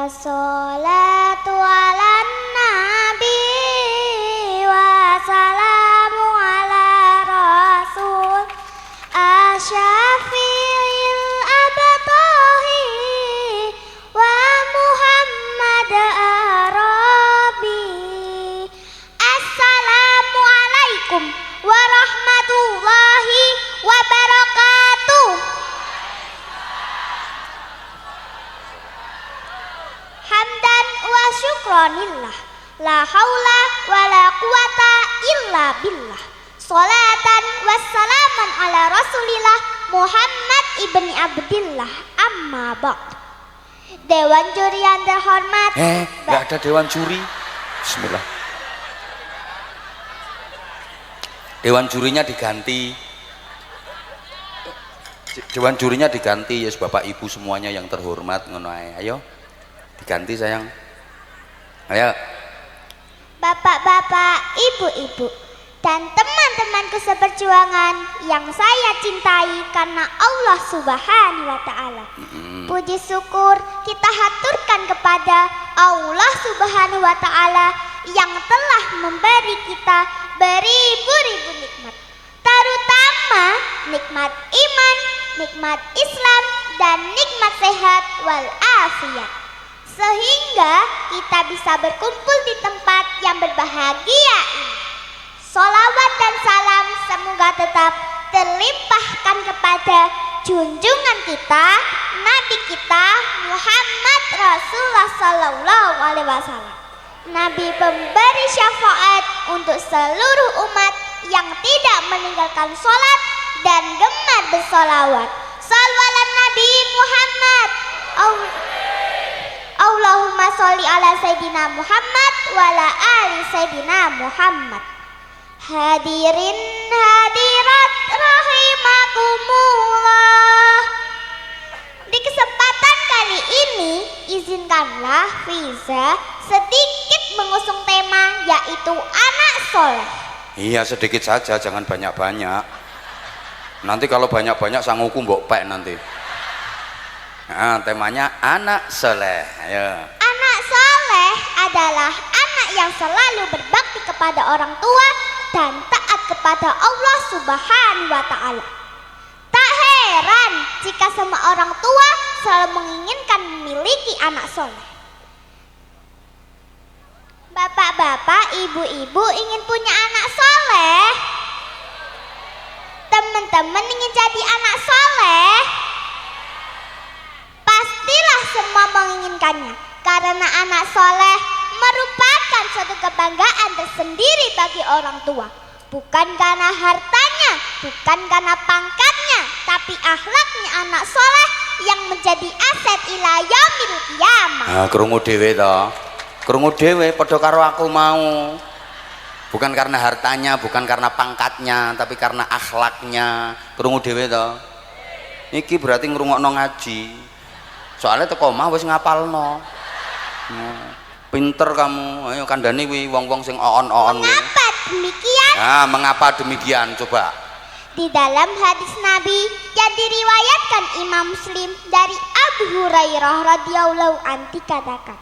Wassalatu ala nabi wassalamu ala rasul asyafi'il abtahi wa Muhammad arabi. Assalamualaikum warahmatullahi wabarakatuh. Hamdan wa syukronillah, la haula wa la quwata illa billah. Salatan wassalaman ala rasulillah Muhammad ibni Abdillah, amma ba'd. Dewan juri yang terhormat, nggak ada dewan juri. Bismillah. Dewan jurinya diganti. Dewan jurinya diganti, ya yes, Bapak Ibu semuanya yang terhormat, ngono ae. Ayo diganti sayang. Ayo. Bapak-bapak, ibu-ibu, dan teman-temanku seperjuangan yang saya cintai karena Allah Subhanahu wa Ta'ala. Puji syukur kita haturkan kepada Allah Subhanahu wa Ta'ala yang telah memberi kita beribu-ribu nikmat, terutama nikmat iman, nikmat Islam, dan nikmat sehat wal afiat, sehingga kita bisa berkumpul di tempat yang berbahagia ini. Sholawat dan salam semoga tetap terlimpahkan kepada junjungan kita, Nabi kita Muhammad Rasulullah Sallallahu Alaihi Wasallam, Nabi pemberi syafaat untuk seluruh umat yang tidak meninggalkan sholat dan gemar bersolawat. Shallu ala Nabi Muhammad. Allahumma sholli ala Sayyidina Muhammad wa ala ali Sayyidina Muhammad. Hadirin hadirat rahimakumullah. Di kesempatan kali ini izinkanlah Fiza sedikit mengusung tema, yaitu anak soleh. Iya, sedikit saja, jangan banyak-banyak. Nanti kalau banyak-banyak sanguku mbok pek nanti. Nah, temanya anak soleh. Ayo. Anak soleh adalah anak yang selalu berbakti kepada orang tua dan taat kepada Allah Subhanahu wa Ta'ala. Tak heran jika semua orang tua selalu menginginkan memiliki anak soleh. Bapak-bapak, ibu-ibu ingin punya anak soleh? Teman-teman ingin jadi anak soleh? Pastilah semua menginginkannya, karena anak soleh merupakan suatu kebanggaan tersendiri bagi orang tua. Bukan karena hartanya, bukan karena pangkatnya, tapi akhlaknya anak soleh yang menjadi aset ila yaumil qiyamah. Nah, krungu dhewe to. Krungu dhewe padha karo aku mau. Bukan karena hartanya, bukan karena pangkatnya, tapi karena akhlaknya. Krungu dhewe to. Iki berarti ngrungokno ngaji. Soalnya teko omah wis ngapalno. Pinter kamu. Ayo kandhani kuwi wong-wong sing oon-oon. Mengapa demikian? Nah, mengapa demikian? Coba. Di dalam hadis Nabi yang diriwayatkan Imam Muslim dari Abu Hurairah radhiyallahu anhu dikatakan,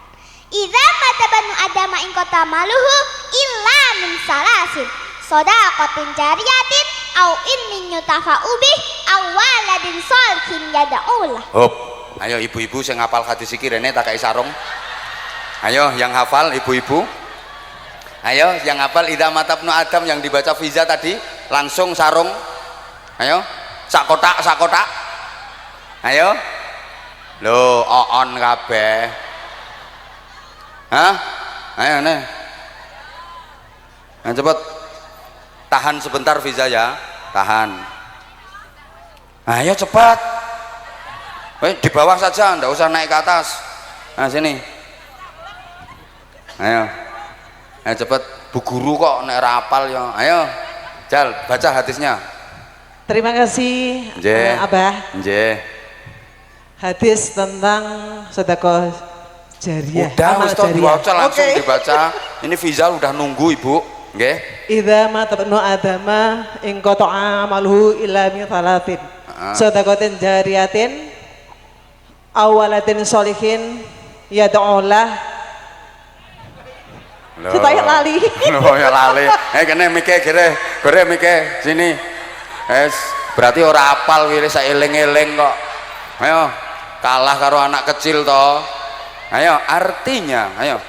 "Idza mata banu adama in qata maluhu illa min salasin, shadaqatin jariyatin au inni yutafa'u bih aw waladin shalihin yad'ulah." Hop. Ayo ibu-ibu sing ngapal hadis iki rene tak kai sarung. Ayo yang hafal ibu-ibu. Ayo yang hafal idza mata ibnu adam yang dibaca Fiza tadi langsung sarung. Ayo sak kotak. Ayo. Loh, on kabeh. Hah? Ayo nih. Nah, cepet. Tahan sebentar Fiza ya. Tahan. Ayo cepat. Di bawah saja, ndak usah naik ke atas. Nah, sini. Ayo. Ayo cepet. Bu guru kok nek rapal ya. Ayo. Jal, baca hadisnya. Terima kasih Abah. Nggih. Hadis tentang sedekah jariah. Udah amal wis to diwaca langsung Oke. dibaca. Ini Fizal udah nunggu Ibu, nggih. Idza mata ibnu adama in qata'a amaluhu illa min thalathin. Sedekatin jariyatin awalatin sholihin ya do'olah supaya lali. Loh ya lali. Kene mike gore mike sini. Berarti ora apal wis sak eling-eling kok. Ayo kalah karo anak kecil toh. Ayo artinya, ayo.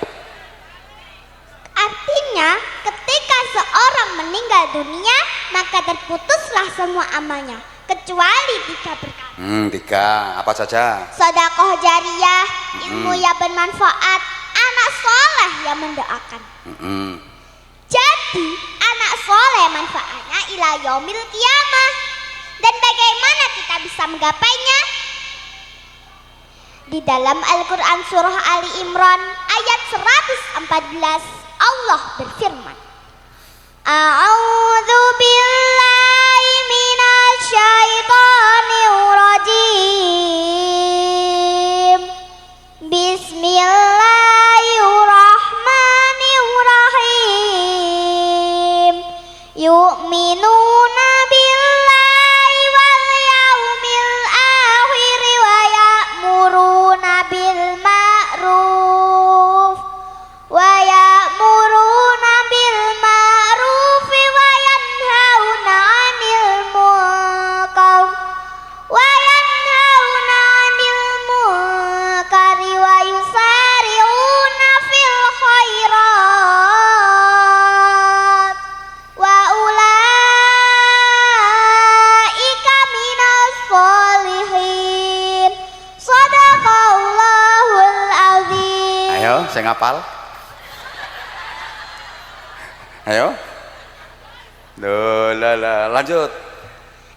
Artinya, ketika seorang meninggal dunia, maka terputuslah semua amalnya, kecuali 3 perkara. 3 apa saja? Sedekah jariyah, ilmu yang bermanfaat, anak soleh yang mendoakan. Jadi, anak soleh manfaatnya ila yaumil qiyamah. Dan bagaimana kita bisa menggapainya? Di dalam Al-Quran surah Ali Imran ayat 114 Allah berfirman, A'udzu billahi minasy syaithanir rajim. Bismillahirrahmanirrahim. Yu'minuna billahi wal yaumil akhir wa ya'muruna bil ma'ruf wa ya'muruna bil ma'ruf wa yanhauna 'anil munkar wa yanhauna 'anil munkar wa yusari'una fil khairat wa ulaika minas sholihin. Shadaqallahul azim. Ayo sing ngapal. Ayo. Loh, lanjut.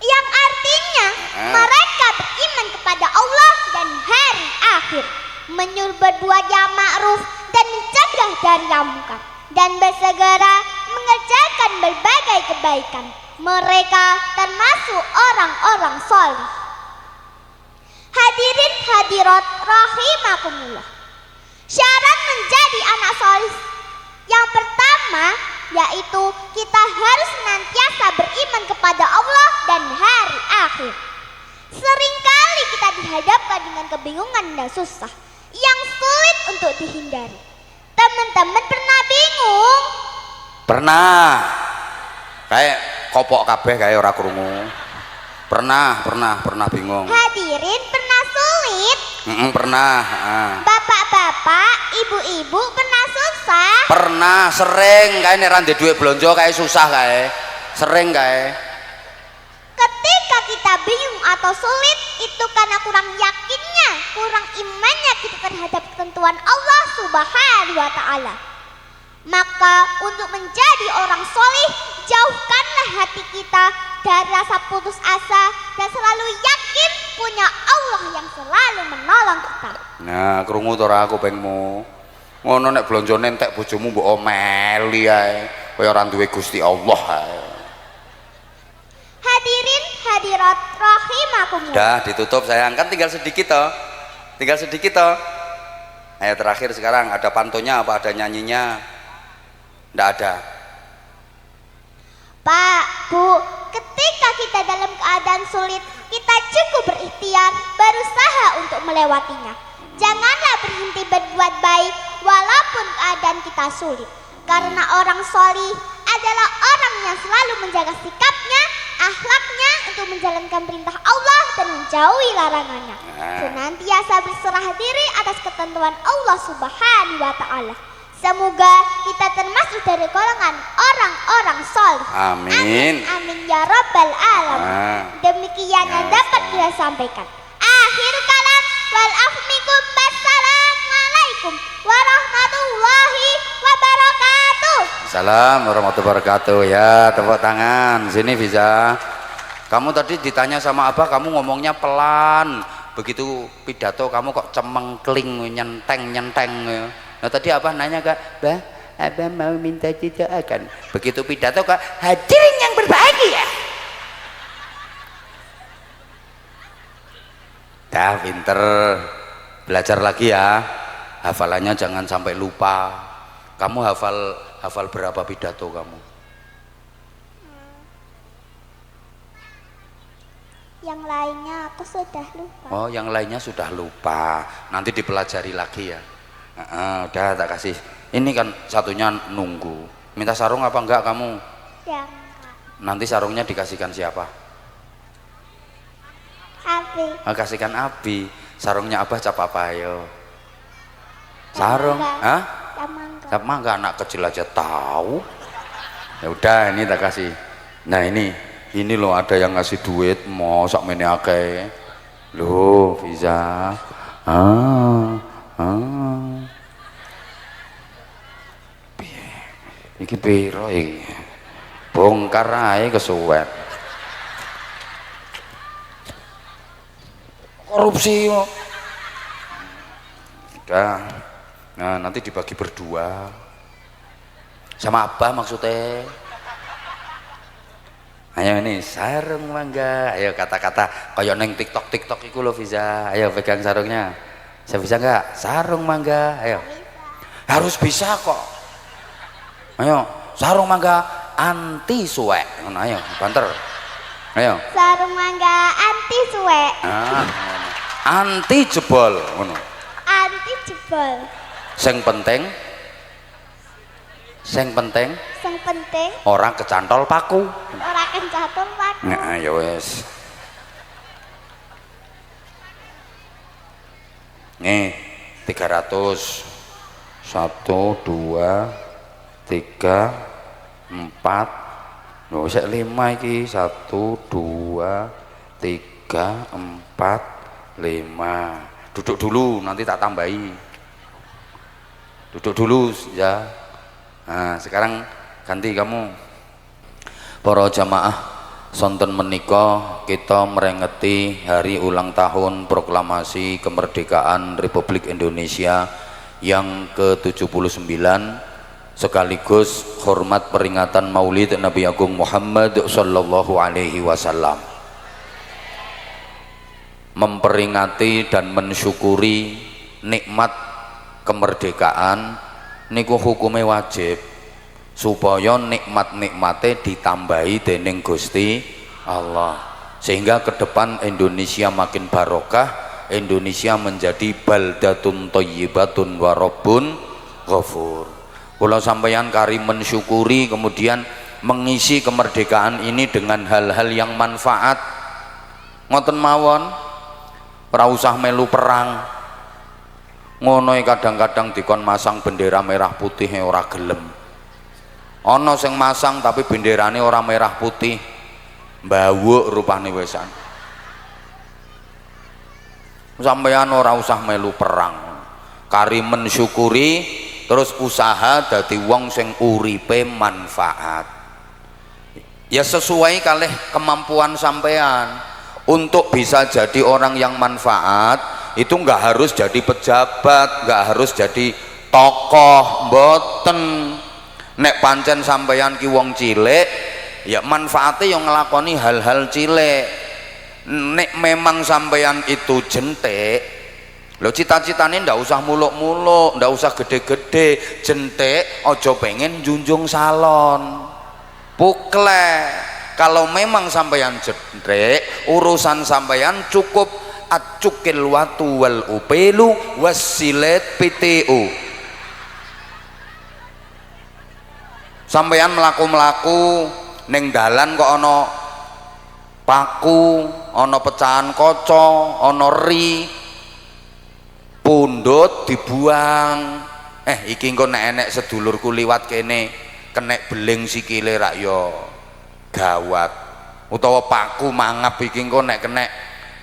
Yang artinya mereka beriman kepada Allah dan hari akhir, menyuruh berbuat yang ma'ruf dan mencegah dari yang munkar, dan bersegera mengerjakan berbagai kebaikan. Mereka termasuk orang-orang soleh. Hadirin hadirat rahimakumullah. Syarat menjadi anak soleh yang pertama yaitu kita harus senantiasa beriman kepada Allah dan hari akhir. Seringkali kita dihadapkan dengan kebingungan dan susah yang sulit untuk dihindari. Teman-teman pernah bingung? Pernah. Kayak kopok kabeh kayak ora krungu. Pernah bingung. Hadirin pernah sulit? Pernah. Bapak-bapak, ibu-ibu pernah susah? Pernah, sering kayak nek ra ndek dhuwit blonjo kayak susah kayak. Sering kayak. Ketika kita bingung atau sulit, itu karena kurang yakinnya, kurang imannya kita terhadap ketentuan Allah Subhanahu wa Ta'ala. Maka untuk menjadi orang solih, jauhkanlah hati kita dari rasa putus asa dan selalu yakin punya Allah yang selalu menolong kita. Nah, krungu to ora kupingmu. Ngono nek blonjone entek bojomu mbok omeli ae, kaya ora duwe Gusti Allah ae. Hadirin hadirat rahimakumullah. Udah ditutup sayang, kan tinggal sedikit toh. Tinggal sedikit toh. Ayo terakhir sekarang ada pantonya apa ada nyanyinya? Nggak ada. Pak, Bu, ketika kita dalam keadaan sulit, kita cukup berikhtiar, berusaha untuk melewatinya. Janganlah berhenti berbuat baik walaupun keadaan kita sulit. Karena orang solih adalah orang yang selalu menjaga sikapnya, akhlaknya untuk menjalankan perintah Allah dan menjauhi larangannya. Senantiasa berserah diri atas ketentuan Allah Subhanahu wa Ta'ala. Semoga kita termasuk dari golongan orang-orang soleh. Amin. Amin ya rabbal alamin. Demikian yang dapat kita sampaikan. Akhir kalam wal afmikum. Wassalamualaikum warahmatullahi wabarakatuh. Assalamualaikum warahmatullahi wabarakatuh. Ya, tepuk tangan. Sini bisa. Kamu tadi ditanya sama apa? Kamu ngomongnya pelan. Begitu pidato kamu kok cemengkling, nyenteng. Nah tadi apa nanya Kak? Bah, Abah mau minta didoakan. Begitu pidato Kak, hadirin yang berbahagia. Dah pinter. Belajar lagi ya. Hafalannya jangan sampai lupa. Kamu hafal berapa pidato kamu? Yang lainnya aku sudah lupa. Oh, yang lainnya sudah lupa. Nanti dipelajari lagi ya. Udah tak kasih. Ini kan satunya nunggu. Minta sarung apa enggak kamu? Ya. Nanti sarungnya dikasihkan siapa? Abi. Kasihkan Abi. Sarungnya Abah cap apa ayo? Sarung? Hah? Cap mangga, anak kecil aja tahu. Ya udah ini tak kasih. Nah ini loh ada yang ngasih duit mau sak mene akeh. Loh, Fiza. Iki piro iki? Bongkar ae kesuwen. Korupsi. Udah. Nah, nanti dibagi berdua. Sama Abah maksudnya. Ayo ini sarung mangga. Ayo kata-kata kayak neng TikTok iku lho Fiza. Ayo pegang sarungnya. Saya bisa enggak? Sarung mangga. Ayo. Harus bisa kok. Ayo, sarung mangga anti suwek. Ayo, banter. Ayo. Sarung mangga anti suwek. Anti jebol ngono. Anti jebol. Sing penting orang kecantol paku. Ora kencantol paku. Nah, ya wes. Nih 300. 1 2 3 4. Loh sik 5 iki. 1 2 3 4 5. Duduk dulu nanti tak tambahi. Duduk dulu ya. Nah, sekarang ganti kamu. Para jamaah sonten menika kita merengeti hari ulang tahun proklamasi kemerdekaan Republik Indonesia yang ke-79 sekaligus hormat peringatan Maulid Nabi Agung Muhammad sallallahu alaihi wasallam. Memperingati dan mensyukuri nikmat kemerdekaan niku hukumnya wajib supaya nikmat-nikmate ditambahi dening Gusti Allah sehingga ke depan Indonesia makin barokah, Indonesia menjadi baldatun thayyibatun wa rabbun ghafur. Kula sampeyan kari mensyukuri kemudian mengisi kemerdekaan ini dengan hal-hal yang manfaat. Ngoten mawon, ora usah melu perang. Ngono kadang-kadang dikon masang bendera merah putih ora gelem. Ana sing masang tapi benderane ora merah putih. Mbawuk rupane wesan. Sampeyan ora usah melu perang. Kari mensyukuri terus usaha dadi wong sing uripe manfaat. Ya sesuai kalih kemampuan sampean. Untuk bisa jadi orang yang manfaat itu nggak harus jadi pejabat, nggak harus jadi tokoh, mboten. Nek pancen sampeyan ki wong cilik ya manfaatnya yang ngelakoni hal-hal cilik. Nek memang sampeyan itu jentik, lo cita-citanya ndak usah muluk-muluk, ndak usah gede-gede, jentik ojo pengen junjung salon pukle. Kalau memang sampeyan jentik, urusan sampeyan cukup acukil watu wal upelu wasilet PTU. Sampeyan melaku-melaku neng dalan kok ono paku, ono pecahan kaca, ono ri, pundut dibuang. Iki engko nek enek sedulurku liwat kene kenek beling sikile rak yo gawat. Utawa paku mangap iki engko nek kenek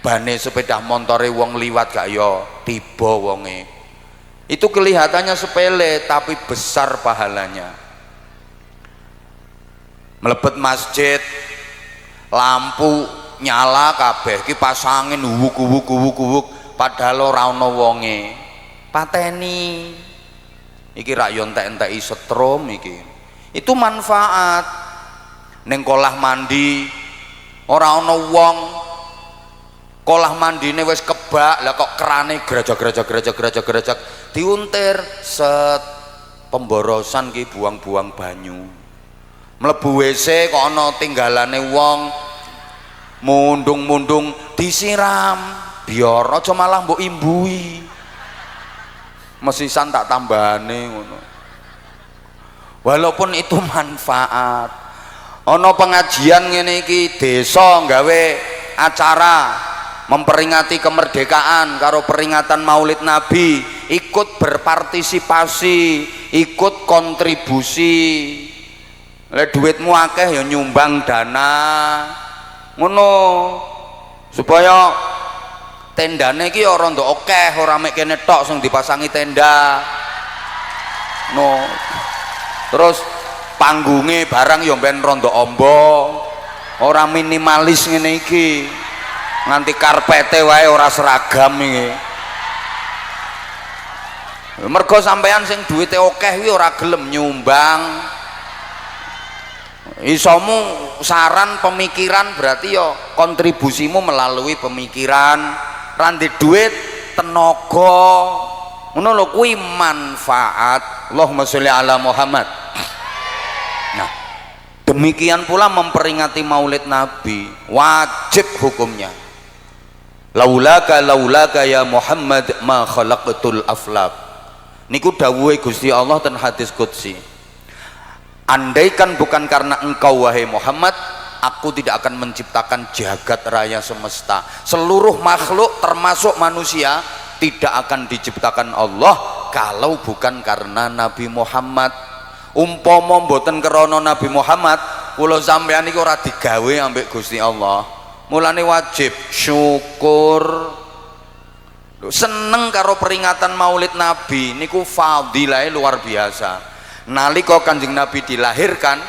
bane sepeda montore wong liwat gak yo tiba wonge. Itu kelihatannya sepele tapi besar pahalanya. Mlebet masjid lampu nyala kabeh ki pasangin wuuk padahal ora ana wonge. Pateni iki rak yo entek-enteki setrum iki. Itu manfaat. Ning kolah mandi ora ana wong, kolah mandine wis kebak, lah kok kerane grajak diuntir set pemborosan ki buang-buang banyu. Mlebu WC kok ana tinggalane wong mundung-mundung disiram biar aja malah mbok imbui. mesisan tak tambahane ngono. Walaupun itu manfaat. Ana pengajian ngene iki desa gawe acara memperingati kemerdekaan karo peringatan Maulid Nabi, ikut berpartisipasi, ikut kontribusi. Lek duitmu akeh ya nyumbang dana. Ngono. Supaya tendane iki ora ndok akeh, ora mek kene tok sing dipasangi tenda. No. Terus panggunge barang ya ben rondo ombo. Ora minimalis ngene iki. Nganti karpete wae ora seragam iki. Mergo sampean sing duwite akeh kuwi ora gelem nyumbang. Isomu saran pemikiran berarti ya kontribusimu melalui pemikiran. Ra ndek duit tenaga. Ngono lho kuwi manfaat. Allahumma sholli ala Muhammad. Nah, demikian pula memperingati Maulid Nabi wajib hukumnya. Laulaka ya Muhammad ma khalaqtul aflaq. Niku dawuhe Gusti Allah ten hadis qudsi. Andaikan bukan karena engkau wahai Muhammad, aku tidak akan menciptakan jagat raya semesta. Seluruh makhluk termasuk manusia tidak akan diciptakan Allah kalau bukan karena Nabi Muhammad. Umpama mboten krana Nabi Muhammad, kula sampeyan iki ora digawe ambek Gusti Allah. Mulane wajib syukur. Seneng karo peringatan Maulid Nabi niku fadilahe luar biasa. Nalika Kanjeng Nabi dilahirkan,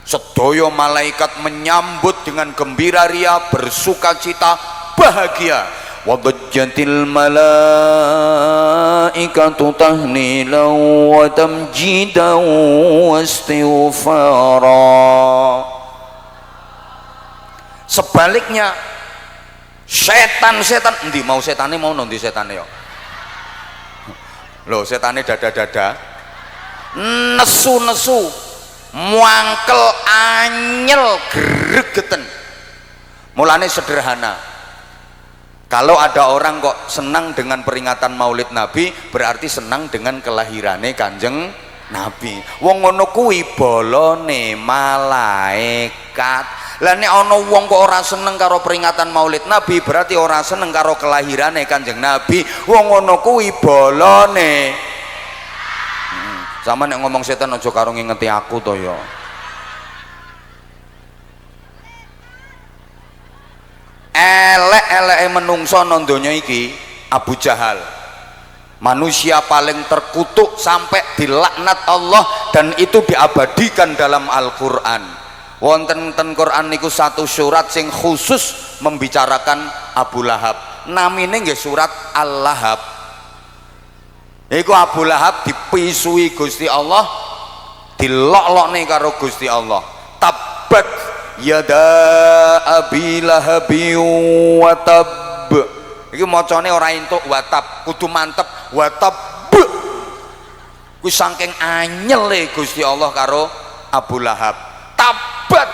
sedaya malaikat menyambut dengan gembira ria, bersukacita, bahagia. Wadajjatil malaikatu tahnilan wa tamjidan wa istighfara. Sebaliknya setan-setan endi mau setane mau nanti setane yo. Loh setane dada-dada nesu-nesu muangkel anyel gregeten. Mulane sederhana. Kalau ada orang kok senang dengan peringatan Maulid Nabi, berarti senang dengan kelahirane Kanjeng Nabi. Wong ngono kuwi bolone malaikat. Lah nek ana wong kok ora seneng karo peringatan Maulid Nabi, berarti ora seneng karo kelahirane Kanjeng Nabi. Wong ngono kuwi bolone. Sama nek ngomong setan aja karo ngingeti aku to ya. Elek-eleke menungso nang donya iki Abu Jahal. Manusia paling terkutuk sampai dilaknat Allah, dan itu diabadikan dalam Al-Qur'an. Wonten ten Quran niku satu surat sing khusus membicarakan Abu Lahab. Namine nggih surat Al-Lahab. Iku Abu Lahab dipisui Gusti Allah, dilok-lokne karo Gusti Allah. Tabat yada abi lahabi wa tab. Iki macane ora entuk watab, kudu mantep watab. Kuwi saking anyele Gusti Allah karo Abu Lahab. Tabat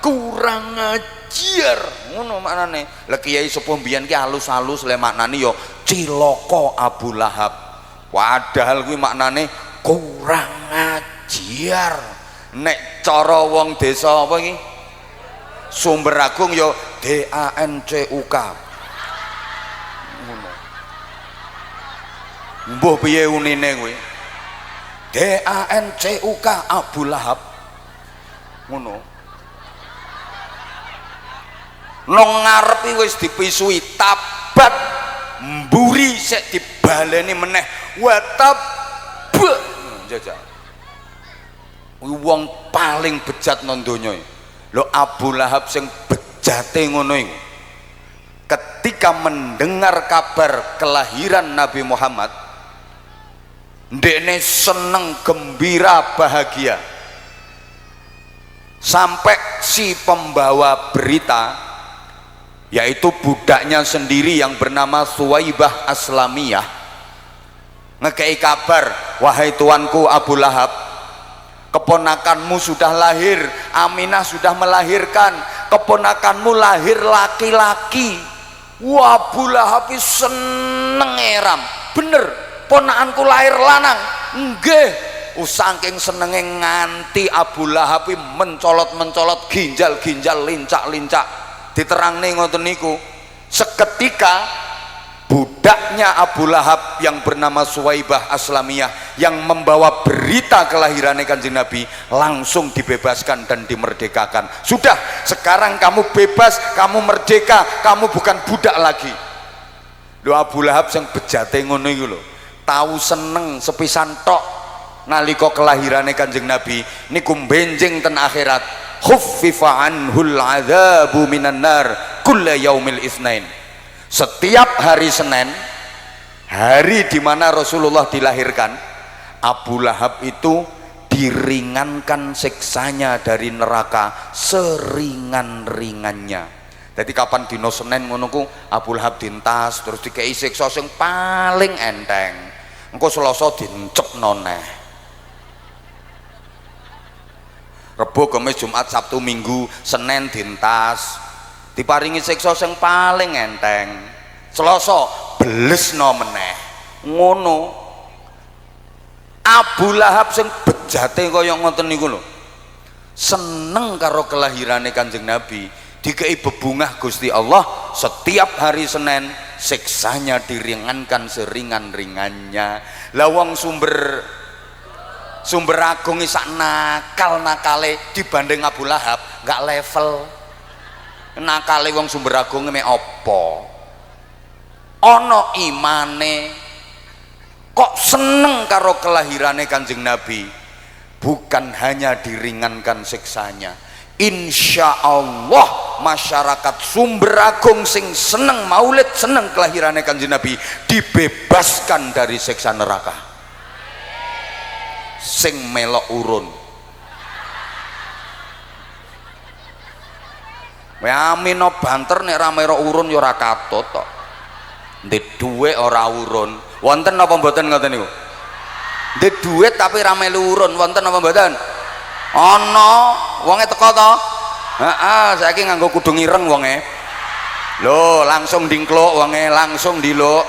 kurang ajar. Ngono maknane. Lah kiai sepuh mbiyen ki halus-halus le maknane ya cilaka Abu Lahab. Padahal kuwi maknane kurang ajar. Nek cara wong desa apa iki? Sumber Agung ya DANCUK. Ngono. Mbuh piye unine kuwi? DANCUK Abu Lahab. Ngono. Nang ngarepe wis dipisui tabat, mburi sik dibaleni meneh watab. Jajak. Wong paling bejat nang donya. Lho Abu Lahab sing bejate ngono iku. Ketika mendengar kabar kelahiran Nabi Muhammad, ndekne seneng, gembira, bahagia. Sampai si pembawa berita, yaitu budaknya sendiri yang bernama Suwaibah Aslamiyah, ngekei kabar, wahai tuanku Abu Lahab, keponakanmu sudah lahir, Aminah sudah melahirkan, keponakanmu lahir laki-laki. Wah, Abu Lahab seneng eram, bener, ponakanku lahir lanang. Nggih. Saking senenge nganti Abu Lahab mencolot-mencolot, ginjal-ginjal lincak-lincak. Diterangne ngoten niku. Seketika budaknya Abu Lahab yang bernama Suwaibah Aslamiyah yang membawa berita kelahirannya Kanjeng Nabi langsung dibebaskan dan dimerdekakan. Sudah, sekarang kamu bebas, kamu merdeka, kamu bukan budak lagi. Lho Abu Lahab sing bejate ngono iku lho, tahu seneng sepisan tok nalika kelahirannya Kanjeng Nabi niku benjing ten akhirat. Khuffifa anhul adzabu minan nar kulla yaumil itsnain. Setiap hari Senin, hari di mana Rasulullah dilahirkan, Abu Lahab itu diringankan siksanya dari neraka seringan-ringannya. Jadi kapan dino Senin ngono ku Abu Lahab dintas terus dikei siksa sing paling enteng. Engko Selasa dincepno neh. Rebo, Kamis, Jumat, Sabtu, Minggu, Senin dintas diparingi siksa sing paling enteng. Selasa blesno meneh. Ngono. Abu Lahab sing bejate kaya ngoten niku lho. Seneng karo kelahirane Kanjeng Nabi, dikei bebungah Gusti Allah setiap hari Senin siksanya diringankan seringan-ringannya. Lah wong sumber agung sak nakal-nakale dibanding Abu Lahab gak level. Nakale wong sumber agung mek apa? Ana imane kok seneng karo kelahirane Kanjeng Nabi, bukan hanya diringankan siksanya. Insya Allah masyarakat sumber agung sing seneng maulid, seneng kelahirane Kanjeng Nabi dibebaskan dari siksa neraka. Sing melok urun amino banter nek ra melok urun ya ora katut tok. Ndek dhuwit ora urun wonten napa mboten ngoten niku? Ndek dhuwit tapi ra melu urun wonten napa mboten? Ana wonge teko to? Heeh, saiki nganggo kudu ireng wonge. Lho, langsung dingkluk wonge, langsung diluk.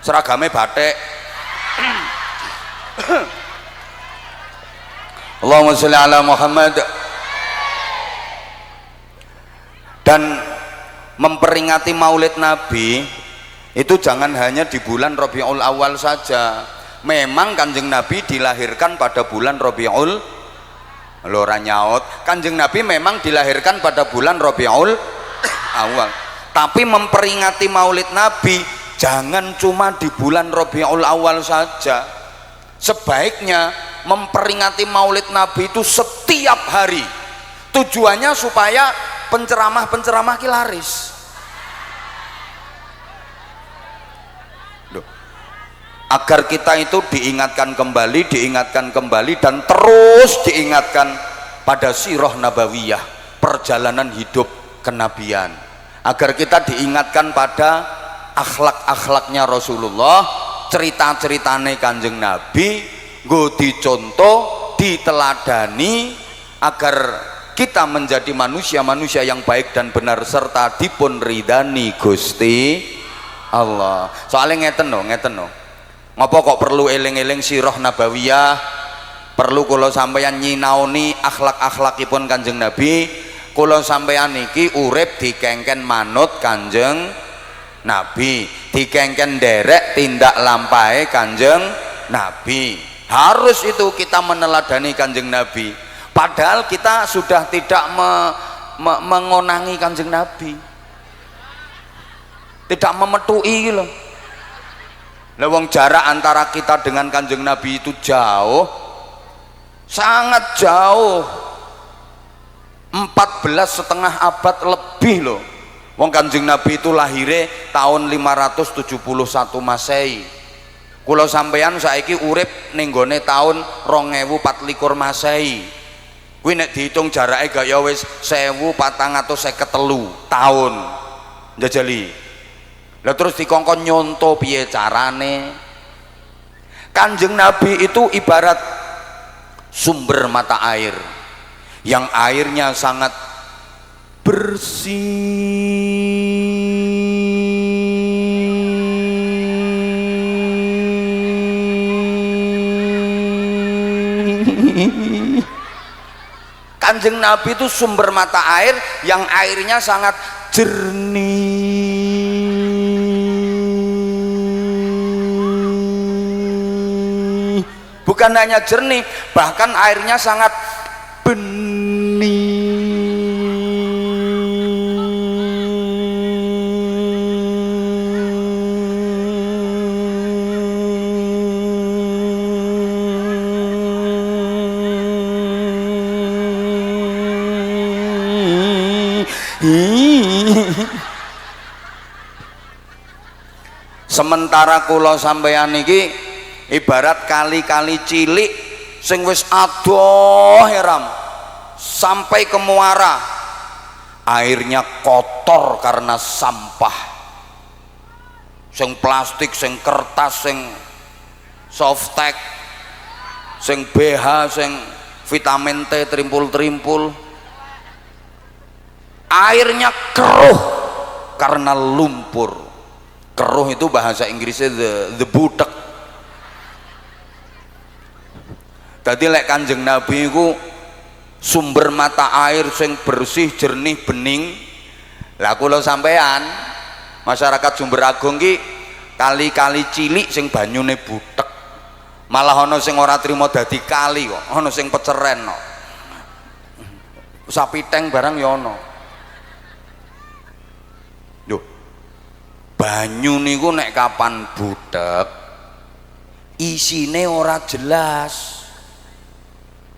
Seragame batik. Allahumma sholli ala Muhammad. Dan memperingati Maulid Nabi itu jangan hanya di bulan Rabiul Awal saja. Memang Kanjeng Nabi dilahirkan pada bulan Rabiul nyaut. Kanjeng Nabi memang dilahirkan pada bulan Rabiul Awal. Tapi memperingati Maulid Nabi jangan cuma di bulan Rabiul Awal saja. Sebaiknya memperingati Maulid Nabi itu setiap hari. Tujuannya supaya penceramah-penceramah ki laris. Loh. Agar kita itu diingatkan kembali dan terus diingatkan pada sirah nabawiyah, perjalanan hidup kenabian. Agar kita diingatkan pada akhlak-akhlaknya Rasulullah, cerita-ceritane Kanjeng Nabi, nggo dicontoh, diteladani agar kita menjadi manusia-manusia yang baik dan benar serta dipun ridani Gusti Allah. Soalnya ngeten no. Ngapa kok perlu eling-eling sirah nabawiyah? Perlu kula sampeyan nyinaoni akhlak-akhlakipun Kanjeng Nabi. Kula sampeyan niki urip dikengken manut Kanjeng Nabi, dikengken derek tindak lampahe Kanjeng Nabi. Harus itu kita meneladani Kanjeng Nabi. Padahal kita sudah tidak mengonangi Kanjeng Nabi, tidak memetui loh. Lewong jarak antara kita dengan Kanjeng Nabi itu jauh, sangat jauh, 14,5 abad lebih loh. Wong Kanjeng Nabi itu lahirnya tahun 571 Masehi. Kula sampeyan saiki urip ning gone tahun 2024 Masehi. Kuwi nek dihitung jarake gak ya wis 1453 tahun. Njajali. Lah terus dikongkon nyonto piye carane? Kanjeng Nabi itu ibarat sumber mata air yang airnya sangat bersih. Kanjeng Nabi itu sumber mata air yang airnya sangat jernih. Bukan hanya jernih, bahkan airnya sangat bening. Sementara kula sampeyan iki ibarat kali-kali cilik sing wis adoh heram sampai ke muara, airnya kotor karena sampah, sing plastik, sing kertas, sing softtek, sing BH, sing vitamin T trimpul-trimpul. Airnya keruh karena lumpur. Keruh itu bahasa Inggrisnya the butek. Tadi lek Kanjeng Nabi itu sumber mata air sing bersih, jernih, bening. Lah kula sampean masyarakat Sumber Agung ki kali-kali cilik sing banyune butek. Malah ana sing ora trima dadi kali kok, ana sing peceren kok. Sapiteng barang ya ana. Banyu niku nek kapan butek isine ora jelas.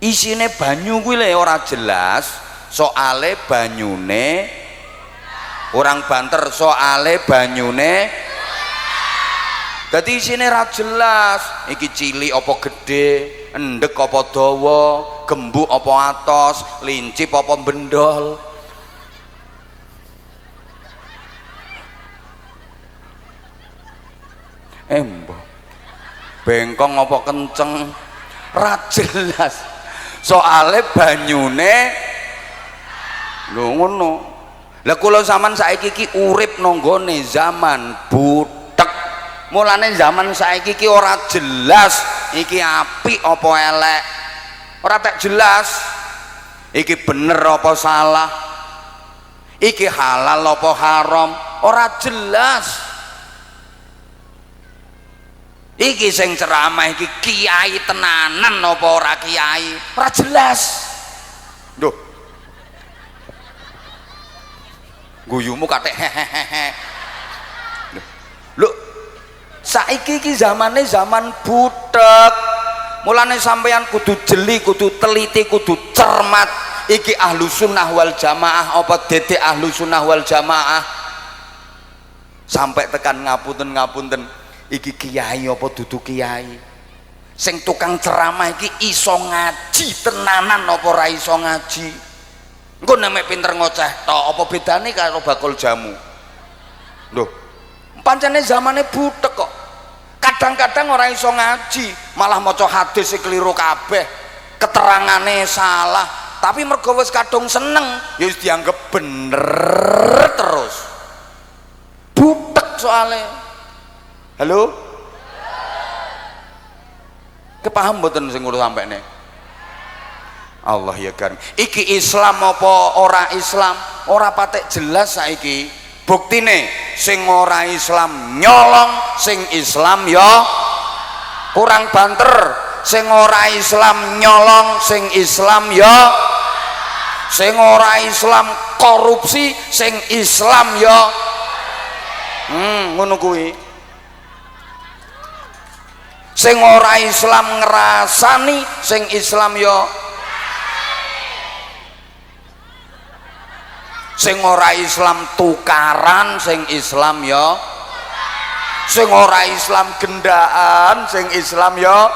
Isine banyu kuwi lho ora jelas, soale banyune orang banter, soale banyune dadi isine ora jelas. Iki cilik apa gede, endek apa dawa, gembuk apa atos, lincip apa bendol. Mbah bengkong apa kenceng ra jelas, soale banyune lho ngono. Lah kula sampean saiki iki urip nanggone zaman butek, mulane zaman saiki iki ora jelas iki apik apa elek, ora tak jelas iki bener apa salah, iki halal apa haram, ora jelas. Iki sing ceramah iki kiai tenanan apa ora kiai, ora jelas. Duh, guyumu katek hehehe. Lho, saiki iki zamane zaman butek. Mulane sampeyan kudu jeli, kudu teliti, kudu cermat. Iki ahlu sunnah wal jamaah apa dedek ahlu sunnah wal jamaah. Sampai tekan ngapunten. Iki kiai apa dudu kiai, sing tukang ceramah iki iso ngaji tenanan apa ora iso ngaji. Engko nek pinter ngoceh tok apa bedane karo bakul jamu. Lho, pancene zamane butek kok. Kadang-kadang ora iso ngaji, malah maca hadis keliru kabeh, keterangane salah, tapi mergo wis kadung seneng ya wis dianggap bener terus. Butek soalnya. Halo? Kepaham mboten sing kula sampene? Allah ya kan. Iki Islam apa ora Islam? Ora patek jelas saiki. Buktine sing ora Islam nyolong, sing Islam ya kurang banter. Sing ora Islam nyolong, sing Islam ya sing ora Islam korupsi, sing Islam ya ngono kuwi. Sing ora Islam ngrasani, sing Islam yo sing ora Islam tukaran, sing Islam yo sing ora Islam gendaan, sing Islam yo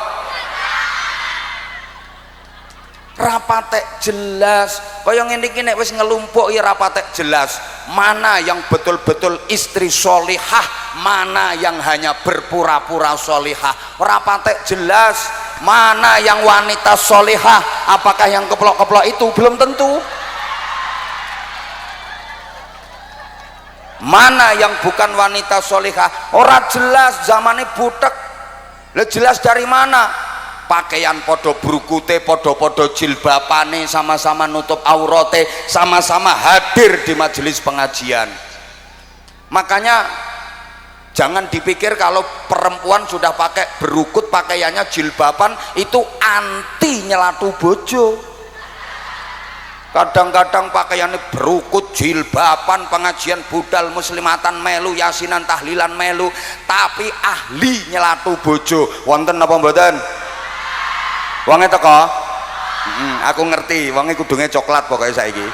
rapatek jelas. Kaya ngene iki nek wis ngelumpuk ya rapatek jelas mana yang betul-betul istri solihah, mana yang hanya berpura-pura solihah, rapatek jelas. Mana yang wanita solihah, apakah yang keplok-keplok itu belum tentu. Mana yang bukan wanita solihah ora jelas, zamannya butek. Lah jelas dari mana? pakaian podo brukute, podo-podo jilbabane, sama-sama nutup aurate, sama-sama hadir di majelis pengajian. Makanya jangan dipikir kalau perempuan sudah pakai berukut, pakaiannya jilbaban itu anti nyelatu bojo. Kadang-kadang pakaiannya berukut, jilbaban, pengajian budal, muslimatan melu, yasinan, tahlilan melu, tapi ahli nyelatu bojo. Wonten apa mboten? Wonge teko? Aku ngerti, wonge kudunge coklat pokoknya saiki.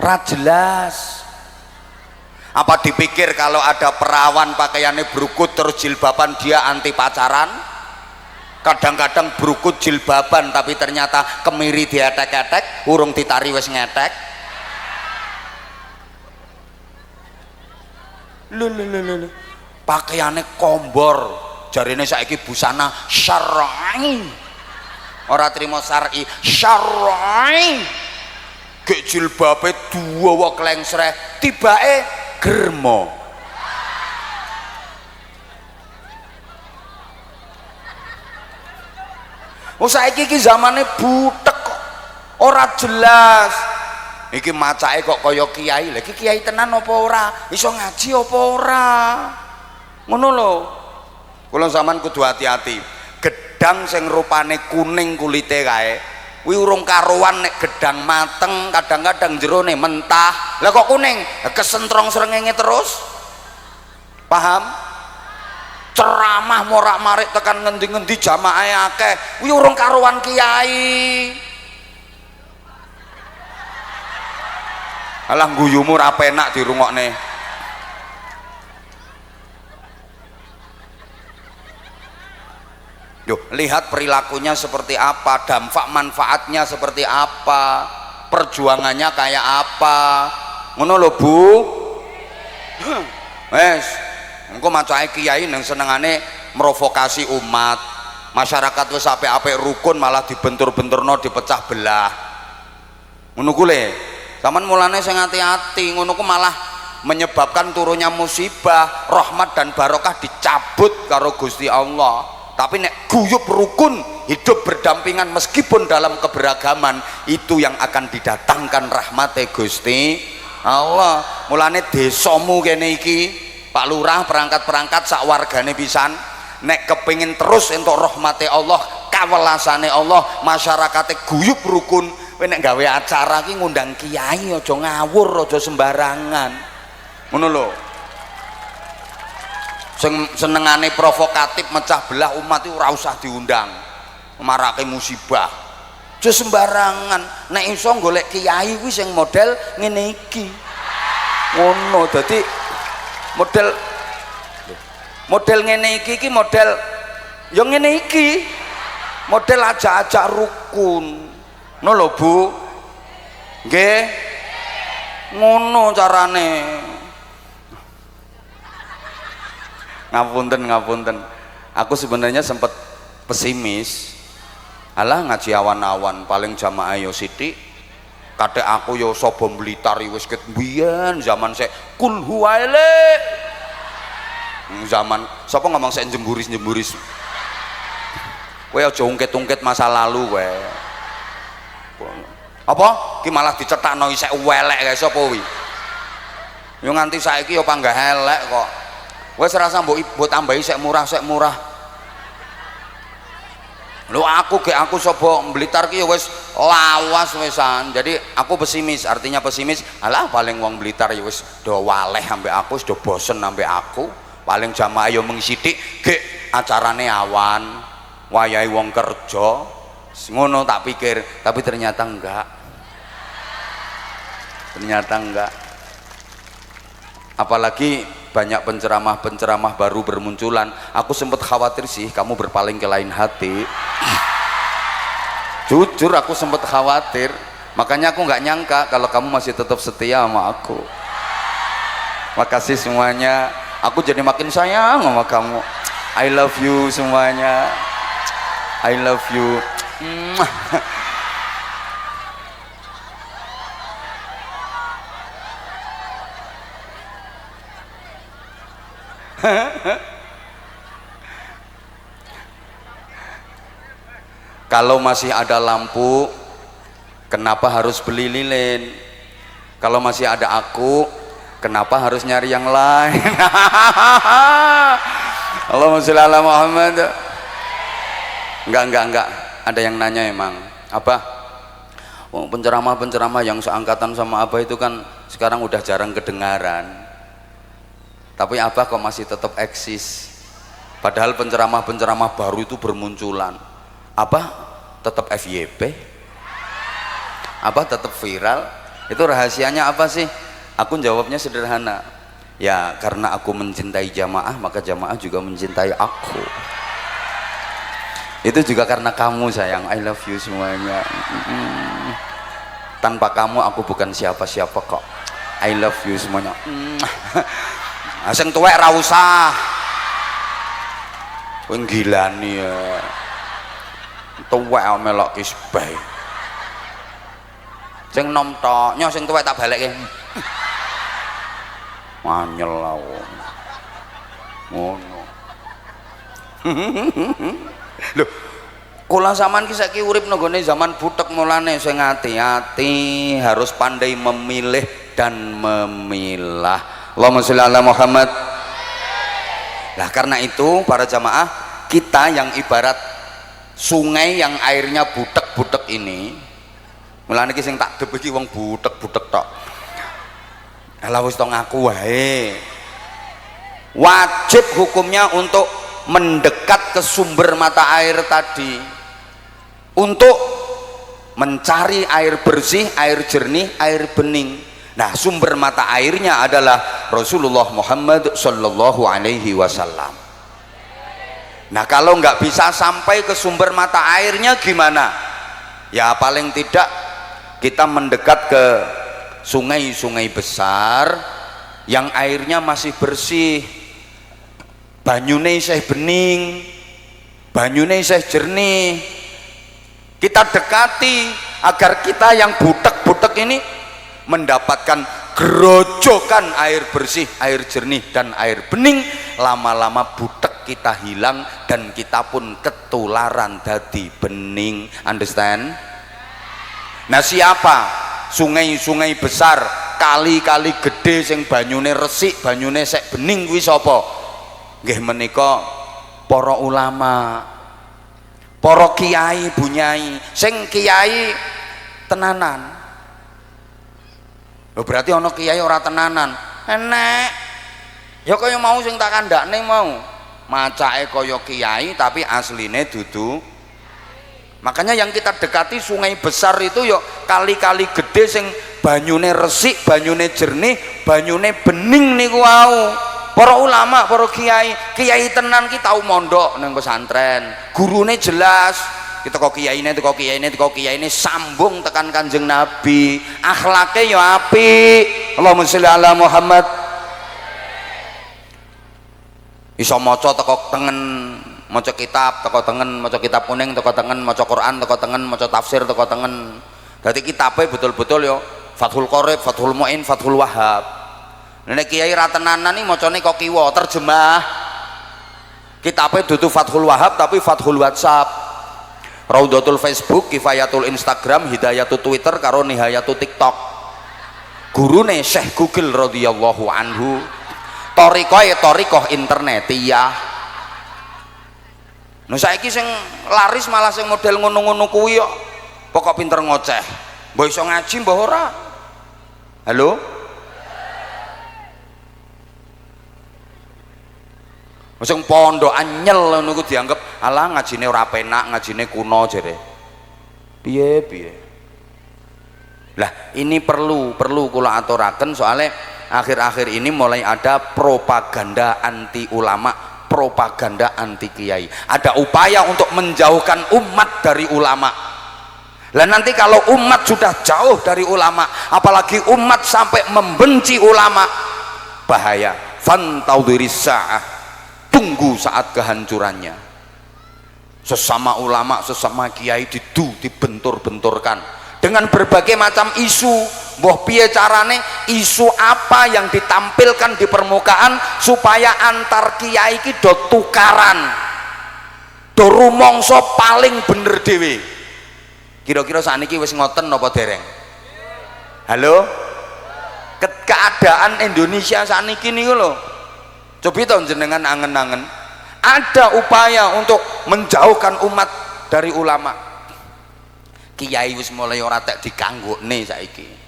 Ra jelas. Apa dipikir kalau ada perawan pakaiannya berukut terus jilbaban dia anti pacaran? Kadang-kadang berukut jilbaban tapi ternyata kemiri dietek-etek, urung ditari wis ngetek. Lho. Pakaiannya kombor, jarine saiki busana syar'i. Ora trimo syar'i, syar'i. Gek jilbabe duwa klengsreh, tibake germo. Saiki iki zamane butek kok. Ora jelas. Iki macake kok kaya kiai. Lah iki kiai tenan apa ora? Iso ngaji apa ora? Ngono lho. Kula sampean kudu hati-hati. Gedang sing rupane kuning kulite kae kuwi urung karuan nek gedang mateng, kadang-kadang jerone mentah. Lah kok kuning? Kesentrong srengenge terus. Paham? Ceramah morak-marik tekan ngendi-ngendi jamaahe akeh. Kuwi urung karuan kiai. Alah guyumu ra penak dirungokne. Duh, lihat perilakunya seperti apa, dampak manfaatnya seperti apa, perjuangannya kayak apa. Ngono lho Bu. Wes, engko macake kiai nang senengane merovokasi umat. Masyarakat wis apik-apik rukun malah dibentur-benturno, dipecah belah. Ngono ku le. Sampeyan mulane sing hati-hati, ngono ku malah menyebabkan turunnya musibah, rahmat dan barokah dicabut karo Gusti Allah. Tapi nek guyub rukun, hidup berdampingan meskipun dalam keberagaman, itu yang akan didatangkan rahmate Gusti Allah. Mulane desamu kene iki, Pak Lurah, perangkat-perangkat sak wargane pisan, nek kepingin terus entuk rahmate Allah, kawelasane Allah, masyarakate guyub rukun, kowe nek gawe acara ki ngundang kiai aja ngawur, aja sembarangan. Ngono lho. Senengane provokatif mecah belah umat itu ora usah diundang, marake musibah. Aja sembarangan. Nek iso golek kiai kuwi sing model ngene iki. Ngono, dadi model ngene iki model ya ngene iki. Model ajak-ajak rukun. Ngono lho Bu. Nggih. Ngono carane. Ngapunten, aku sebenarnya sempat pesimis. Alah ngaji awan-awan paling jamaah yo sithik, kadek aku yo sobo Blitar wis ket mbiyen zaman sik kul huwaile. Zaman sapa ngomong sik jemburis kowe aja ungkit-ungkit masa lalu kowe. Apa ki malah dicetakno isek welek kae sapa kuwi. Yo nganti saiki yo panggah elek kok. Wes rasa mbok tambahi sek murah. Lho aku sapa Blitar ki wis lawas wesan. Jadi aku pesimis, artinya pesimis. Alah paling wong Blitar ya wis do waleh ambek aku, wis do bosen ambek aku. Paling jamaah yo mung sithik, gek acarane awan, wayahe wong kerja. Ngono tak pikir, tapi ternyata enggak. Apalagi banyak penceramah baru bermunculan. Aku sempat khawatir sih kamu berpaling ke lain hati. Jujur aku sempat khawatir, makanya aku nggak nyangka kalau kamu masih tetap setia sama aku. Makasih semuanya, aku jadi makin sayang sama kamu. I love you semuanya, I love you. Kalau masih ada lampu, kenapa harus beli lilin? Kalau masih ada aku, kenapa harus nyari yang lain? Allahumma sholli ala Muhammad. Enggak. Ada yang nanya emang, apa? Penceramah-penceramah yang seangkatan sama Abah itu kan sekarang udah jarang kedengaran. Tapi Abah kok masih tetap eksis. Padahal penceramah-penceramah baru itu bermunculan. Apa tetap FYP? Apa tetap viral? Itu rahasianya apa sih? Aku jawabnya sederhana. Ya karena aku mencintai jamaah, maka jamaah juga mencintai aku. Itu juga karena kamu sayang. I love you semuanya. Tanpa kamu aku bukan siapa-siapa kok. I love you semuanya. Sing tuwek ra usah. Kowe gilani ya. Tuwek melok kisbah. Sing nom tok, nyo sing tuwek tak balekke. Manyel lah wong. Ngono. Lho, kula sampean ki saiki urip nggone zaman butek mulane sing hati-hati, harus pandai memilih dan memilah. Allahumma sholli ala Muhammad. Nah, karena itu para jamaah, kita yang ibarat sungai yang airnya butek-butek ini, mulane iki sing tak dep iki wong butek-butek tok. Lah wis to ngaku wae. Wajib hukumnya untuk mendekat ke sumber mata air tadi untuk mencari air bersih, air jernih, air bening. Nah, sumber mata airnya adalah Rasulullah Muhammad Sallallahu Alaihi Wasallam. Nah, kalau nggak bisa sampai ke sumber mata airnya gimana? Ya paling tidak kita mendekat ke sungai-sungai besar yang airnya masih bersih, banyune isih bening, banyune isih jernih. Kita dekati agar kita yang butek-butek ini mendapatkan gerojokan air bersih, air jernih dan air bening. Lama-lama butek kita hilang dan kita pun ketularan dadi bening. Understand? Nah, siapa sungai-sungai besar, kali-kali gede sing banyune resik, banyune sek bening kuwi sapa? Nggih menika para ulama, para kiai bunyai, sing kiai tenanan. Lho berarti ana kiai ora tenanan. Enek. Ya kaya mau sing tak kandhakne mau. Macake kaya kiai tapi asline dudu. Makanya yang kita dekati sungai besar itu ya kali-kali gede sing banyune resik, banyune jernih, banyune bening niku wau. Para ulama, para kiai, kiai tenan ki tau mondok nang pesantren. Gurune jelas. Kita kok kiyaine sambung tekan Kanjeng Nabi. Akhlake ya apik. Allahumma sholli ala Muhammad. Iso maca teko tengen maca kitab, teko tengen maca kitab kuning, teko tengen maca Quran, teko tengen maca tafsir, teko tengen. Dadi kitabe betul-betul yo Fathul Qorib, Fathul Muin, Fathul Wahhab. Nek kiai ra tenanan iki macane kok kiwa terjemah. Kitabe dudu Fathul Wahhab tapi Fathul WhatsApp. Raudatul Facebook, Kifayatul Instagram, Hidayatul Twitter karo Nihayatul TikTok. Gurune Syekh Google radhiyallahu anhu. Thariqah internetiyah. Nah saiki sing laris malah sing model ngono-ngono kuwi kok. Pokok pinter ngoceh. Mbok iso ngaji mbah ora? Halo? Sing pondok anyel ngono ku dianggap alah ngajine ora penak, ngajine kuno jere. Piye? Lah, ini perlu kula aturaken soalnya akhir-akhir ini mulai ada propaganda anti ulama, propaganda anti kiai. Ada upaya untuk menjauhkan umat dari ulama. Lah nanti kalau umat sudah jauh dari ulama, apalagi umat sampai membenci ulama, bahaya. Fantaudiris sa'ah. Tunggu saat kehancurannya. Sesama ulama, sesama kiai dibentur-benturkan dengan berbagai macam isu. Mbah piye carane isu apa yang ditampilkan di permukaan supaya antar kiai iki do tukaran, do rumangsa paling bener dhewe. Kira-kira sakniki wis ngoten napa dereng? Halo? Keadaan Indonesia sakniki niku lho. Cobi to jenengan angen-angen. Ada upaya untuk menjauhkan umat dari ulama. Kiai wis mulai ora tek dikanggone saiki.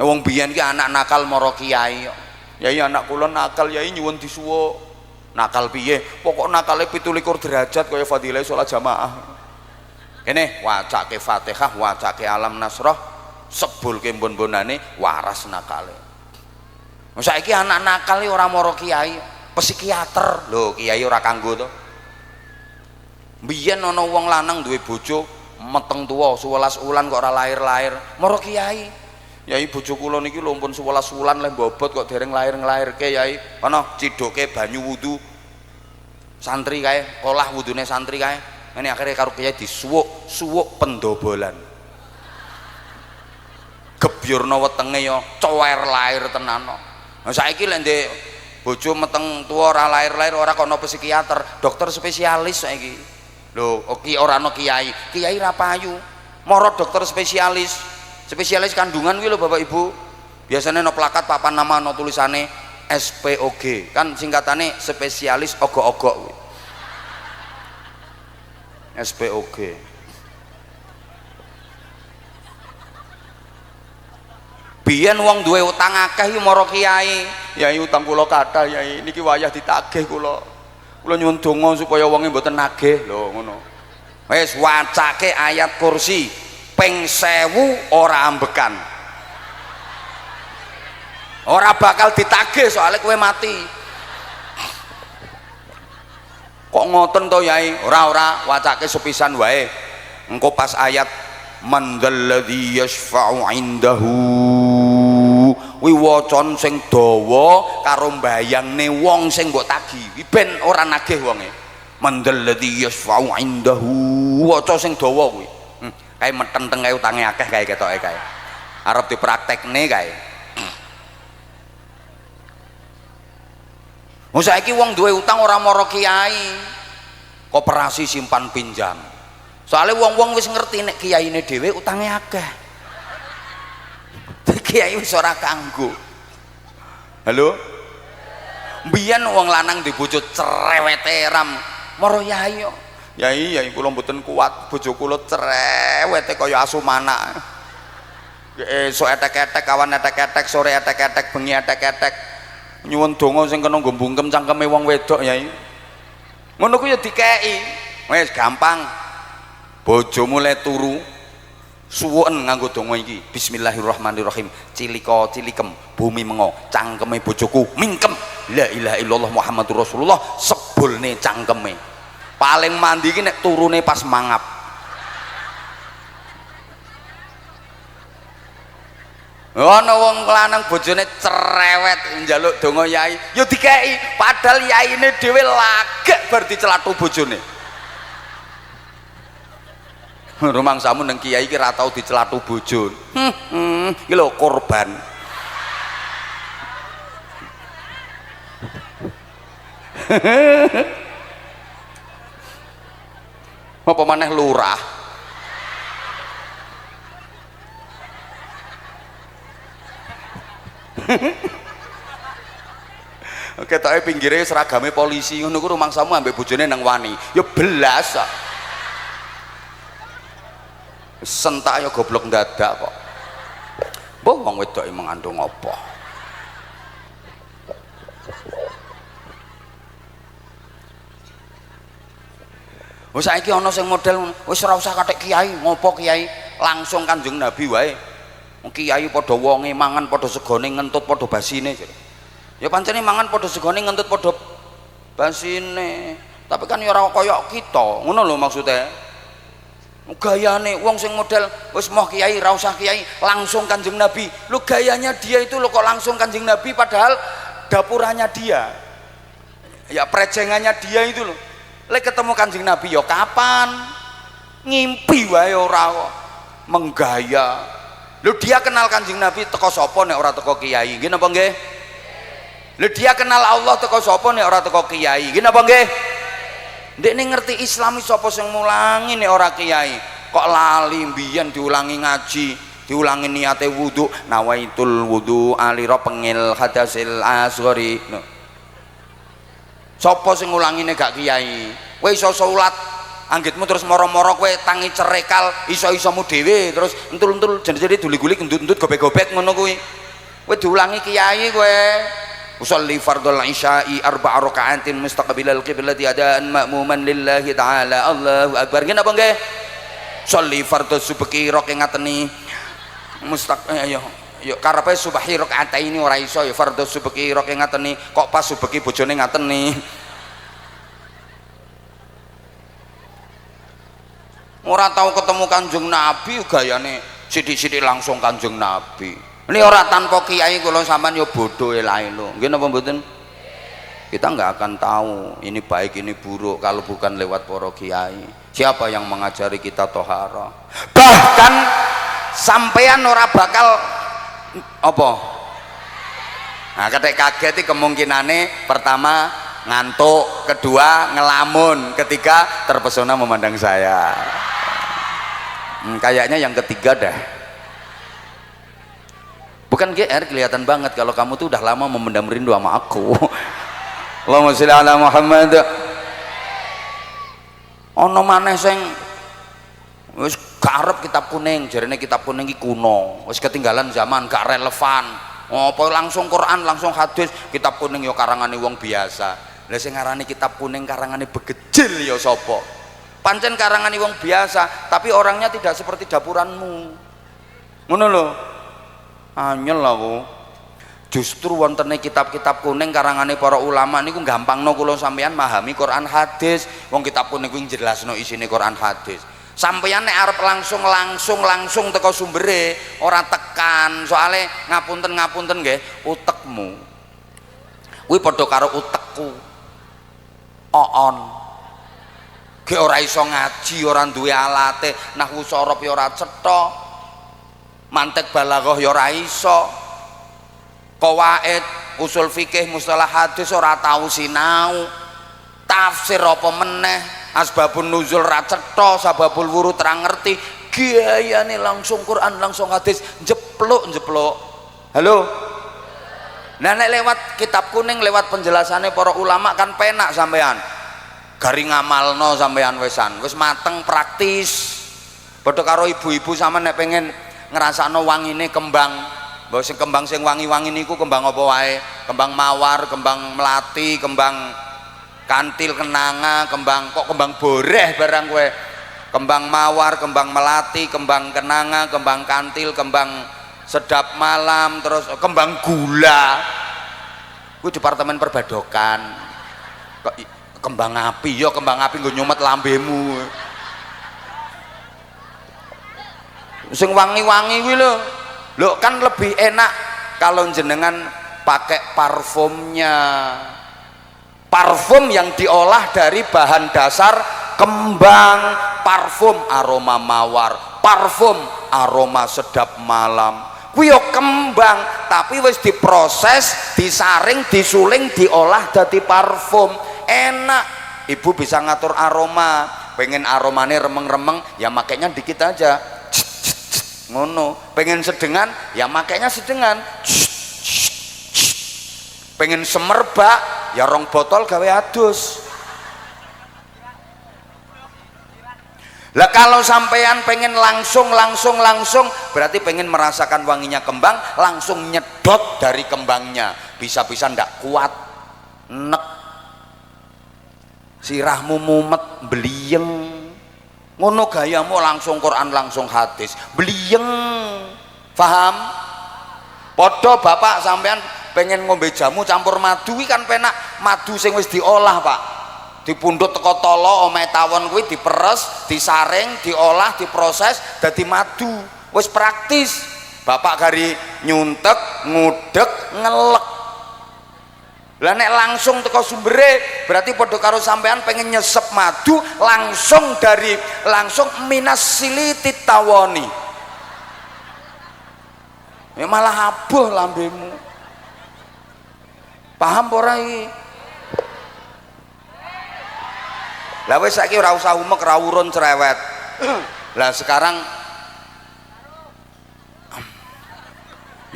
Wong biyen ki anak nakal mara kiai. Yai anak kula nakal, yai nyuwun disuwuk. Nakal piye? Pokok nakale 17 derajat kaya fadilah salat jamaah. Kene wacake Fatihah, wacake Alam Nasrah, sebulke mbon-bonane waras nakale. Saiki anak nakal ora mara kiai. Psikiater lho, kiai ora kanggo to. Biyen ana wong lanang duwe bojo meteng tuwa 11 wulan kok ora lahir-lahir, mara kiai. Yai bojo kula niki lho pun 11 wulan le bobot kok dereng lahir-lahirke yai. Ana ciduke banyu wudu. Santri kae, olah wudune santri kae. Ngene akhire karo kiai disuwuk pendobolan. Gebyurna wetenge ya cower lahir tenan. Nah saiki lek ndek bojo meteng tua ora lahir-lahir ora kono psikiater, dokter spesialis saiki. Lho, ki ora ana kiai. Kiai ra payu. Mara dokter spesialis. Spesialis kandungan kuwi lho Bapak Ibu. Biasanya no plakat papan nama no tulisane SPOG. Kan singkatane spesialis ogok-ogok kuwi. SPOG. Biyen wong duwe utang akeh iki mara kiai. Yai utang kula kathah yai, niki wayah ditagih kula. Kula nyuwun donga supaya wonge mboten nagih lho ngono. Wis wacake ayat kursi ping 1000 ora ambekan. Ora bakal ditagih soalnya kowe mati. Kok ngoten to yai? Ora wacake sepisan wae. Engko pas ayat man dzalladzi yashfa'u 'indahu wiwocon sing dawa karo mbayangne wong sing mbok tagih ben ora nagih wonge. Mandalladzi yasfa'u 'indahu waca sing dawa kuwi. Kae metenteng kae utange akeh kae ketoke kae. Arep dipraktekne kae. Wong saiki wong duwe utang ora mara kiai. Koperasi simpan pinjam. Soalnya wong-wong wis ngerti nek kiyaine dhewe utange akeh. Kiai wis ora kanggo. Halo? Mbiyen wong lanang di bojo cerewete ram mara yai yo. Yai kula mboten kuat, bojo kula cerewete kaya asu manak. Esuk etek-etek, kawan etek-etek, sore etek-etek, bengi etek-etek. Nyuwun donga sing kena nggo mbungkem cangkeme wong wedok yai. Ngono ku ya dikeki. Wis gampang. Bojomu le turu suwun nganggo donga iki. Bismillahirrahmanirrahim. Cilika cilikem bumi mengo cangkeme bojoku mingkem. La ilaha illallah Muhammadur Rasulullah sebulne cangkeme. Paling mandi iki nek turune pas mangap. Ana wong lanang bojone cerewet njaluk donga yai, ya dikeki padahal yaine dhewe lagek bar dicelathu bojone. Rumangsamu nang kiai iki ra tau dicelathu bojo. Iki lho korban. Apa maneh lurah. Ketoke pinggire seragame polisi ngono ku rumangsamu ambek bojone nang wani. Ya belas kok. Sentak ya goblok dadak kok. Mbah wong wedoke mengandung apa? Wis saiki ana sing model wis ora usah kathek kiai, ngopo kiai, langsung Kanjeng Nabi wae. Kiai padha wonge mangan padha segone ngentut padha basine. Ya pancene mangan padha segone ngentut padha basine. Tapi kan ya ora kaya kita, ngono lho maksude. Gayane wong sing model wis moh kiai ra usah kiai, langsung Kanjeng Nabi. Lu gayanya dia itu lo kok langsung Kanjeng Nabi padahal dapurannya dia. Ya prejengannya dia itu loh. Lek ketemu Kanjeng Nabi ya kapan? Ngimpi wae ora kok. Menggaya Lho dia kenal Kanjeng Nabi teko sapa nek ora teko kiai? Nggih napa nggih? Lho dia kenal Allah teko sapa nek ora teko kiai? Nggih napa nggih? Ndekne ngerti Islam sapa sing mulangi nek ora kiai? Kok lali mbiyen diulangi ngaji, diulangi niate wudu, nawaitul wudu alira pengil hadasil asghari. No. Sapa sing ngulangine gak kiai? Kowe iso salat anggitmu terus moro-moro kowe tangi cerekal iso-isomu dhewe terus entul-entul jadi duli-guli gendut-endut gobek-gobek ngono kuwi. Kowe diulangi kiai kowe. Usolli fardhul isya'i arba'a raka'atin mustaqbilal qiblati adaan ma'muman lillahi ta'ala. Allahu akbar. Nggih napa nggih? Sholli fardhu subhi rakaat ngateni ayo karepe subahi rakaataini ora iso ya fardhu subhi rakaat ngateni kok pas subhi bojone ngateni. Ora tahu ketemu Kanjeng Nabi gayane sithik-sithik langsung Kanjeng Nabi. Ini ora tanpa kiai kula sampean ya bodoh lae lho. Nggih napa mboten? Kita nggak akan tahu ini baik ini buruk kalau bukan lewat para kiai. Siapa yang mengajari kita tohara? Bahkan sampean ora bakal apa? Nah, ketek kaget kemungkinane pertama ngantuk, kedua ngelamun, ketiga terpesona memandang saya. Kayaknya yang ketiga dah. Bukan GR, kelihatan banget kalau kamu tuh udah lama memendam rindu sama aku. Allahumma sholli ala Muhammad. Ono maneh sing wis gak arep kitab kuning, jarene kitab kuning iki kuno, wis ketinggalan zaman, gak relevan. Apa langsung Quran, langsung hadis, kitab kuning ya karangane wong biasa. Lah sing ngarani kitab kuning karangane begejil ya sapa? Pancen karangane wong biasa, tapi orangnya tidak seperti dapuranmu. Ngono lho. Anyel aku. Justru wontene kitab-kitab kuning karangane para ulama niku gampangno kula sampeyan memahami Quran hadis. Wong kitab kuning kuwi jelasno isine Quran hadis. Sampeyan nek arep langsung teko sumbere, ora tekan. Soale ngapunten nggih, utekmu kuwi padha karo utekku. Oon. Ge ora iso ngaji, ora duwe alate, nahwu sorof ya ora cetha. Mantek balaghah ya ora iso. Qawaid, usul fikih, mustalah hadis ora tau sinau. Tafsir apa meneh, asbabun nuzul ra cetha, sababul wurud ra ngerti. Gayane langsung Quran, langsung hadis, jepluk. Halo. Nah nek lewat kitab kuning, lewat penjelasannya para ulama kan penak sampean. Garing ngamalno sampean wis mateng praktis. Padha karo ibu-ibu sama nek pengen ngrasakno wangine kembang. Bahwa sing kembang sing wangi-wangi niku kembang apa wae? Kembang mawar, kembang melati, kembang kantil kenanga, kembang boreh barang kowe. Kembang mawar, kembang melati, kembang kenanga, kembang kantil, kembang sedap malam, terus kembang gula. Kuwi departemen perbadokan. Kembang api, yo kembang api nggo nyumet lambemu. Sing wangi-wangi kuwi lho. Loh kan lebih enak kalau jenengan pakai parfumnya, parfum yang diolah dari bahan dasar kembang, parfum aroma mawar, parfum aroma sedap malam. Kuwi yo kembang tapi wis diproses, disaring, disuling, diolah dadi parfum. Enak, ibu bisa ngatur aroma, pengen aromanya remeng-remeng ya makanya dikit aja. Ngono, pengen sedengan ya makanya sedengan. Pengen semerbak ya rong botol gawe adus. Lah kalau sampean pengen langsung berarti pengen merasakan wanginya kembang, langsung nyedot dari kembangnya. Bisa-bisa ndak kuat, nek sirahmu mumet bliyeng. Ngono gayamu langsung Quran, langsung hadis, bliyeng. Paham? Podo bapak sampean pengen ngombe jamu campur madu kan penak, madu sing wis diolah Pak, dipundhut teko tolo omahe tawon kuwi diperes, disaring, diolah, diproses dadi madu. Wis praktis. Bapak gari nyuntek, ngudek, ngelek. Lah nek langsung teko sumbere berarti padha karo sampean pengen nyesep madu langsung minas silitit tawoni. Ya malah abuh lambemu. Paham ora iki? Lah wis saiki ora usah umek, ora urun cerewet. Lah sekarang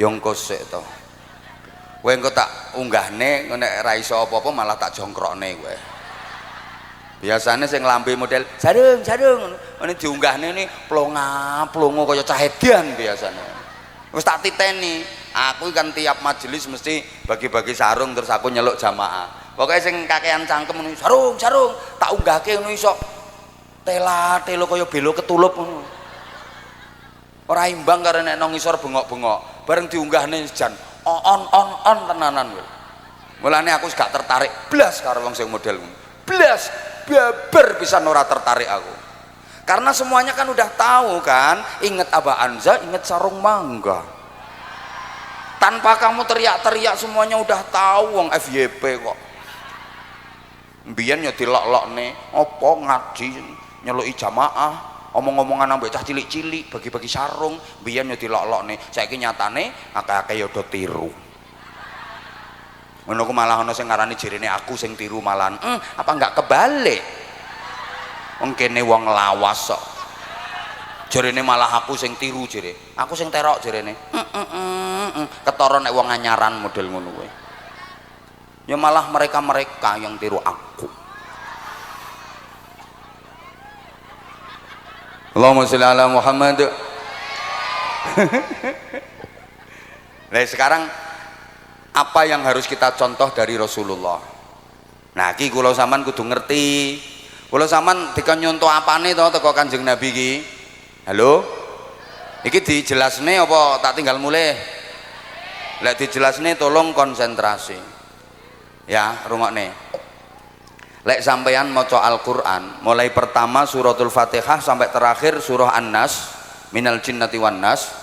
yo engko sik to. Kowe engko tak unggahne nek ra iso apa-apa malah tak jongkrokne kowe. Biasane sing lambe model sarung ngene diunggahne ini plonga-plongo kaya cah edan biasane. Wis tak titeni, aku kan tiap majelis mesti bagi-bagi sarung terus aku nyeluk jamaah. Pokoknya sing kakean cangkem ngono sarung tak unggahke ngono iso telo kaya belo ketulup ngono. Ora imbang karo nek nang ngisor bengok-bengok. Bareng diunggahne jan on tenanan kowe. Mulane aku gak tertarik blas karo wong sing model ngono. Blas babar pisan ora tertarik aku. Karena semuanya kan udah tahu kan, inget Aba Anza, inget sarung mangga. Tanpa kamu teriak-teriak semuanya udah tahu wong FYP kok. Mbiyen yo dilok-lokne apa ngaji nyeluki jamaah, omong-omongan ambek cah cilik-cilik, bagi-bagi sarung, mbiyen yo dilok-lokne. Saiki nyatane akeh-akeh yo do tiru. Ngono ku malah ana sing ngarani jerene aku sing tiru malahan. Apa enggak kebalik? Wong kene wong lawas kok. Jerene malah aku sing tiru jere. Aku sing terok jerene. Ketara nek wong anyaran model ngono kuwi. Ya malah mereka yang tiru aku. Allahumma sholli ala Muhammad. Nah sekarang apa yang harus kita contoh dari Rasulullah? Nah iki kula sampean kudu ngerti. Kula sampean dikon nyontoh apane to teko Kanjeng Nabi iki? Halo? Iki dijelasne apa tak tinggal mulai? Lek dijelasne tolong konsentrasi. Ya, rungokne. Lek sampeyan maca Al-Qur'an, mulai pertama suratul Fatihah sampai terakhir surah An-Nas, minal jinnati wan nas,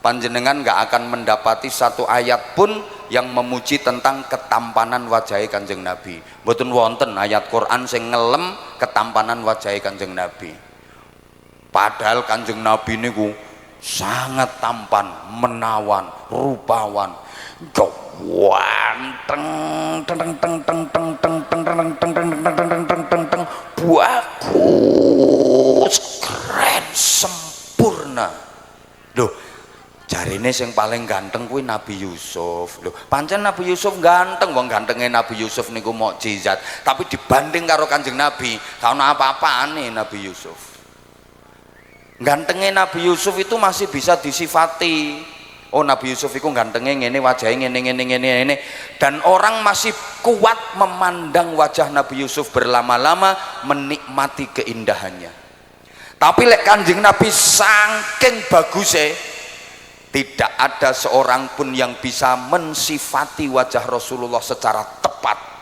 panjenengan gak akan mendapati satu ayat pun yang memuji tentang ketampanan wajah Kanjeng Nabi. Mboten wonten ayat Quran sing ngelem ketampanan wajah Kanjeng Nabi. Padahal Kanjeng Nabi niku sangat tampan, menawan, rupawan, ganteng, bagus, keren, sempurna. Loh, jarine sing paling ganteng kuwi Nabi Yusuf. Loh, pancen Nabi Yusuf ganteng, wong gantenge Nabi Yusuf niku mukjizat. Tapi dibanding karo Kanjeng Nabi, gak ono apa-apane Nabi Yusuf. Gantengnya Nabi Yusuf itu masih bisa disifati. Oh Nabi Yusuf itu gantengnya ngene, wajahnya ngene. Dan orang masih kuat memandang wajah Nabi Yusuf berlama-lama, menikmati keindahannya. Tapi lek Kanjeng Nabi saking bagusnya, tidak ada seorang pun yang bisa mensifati wajah Rasulullah secara tepat.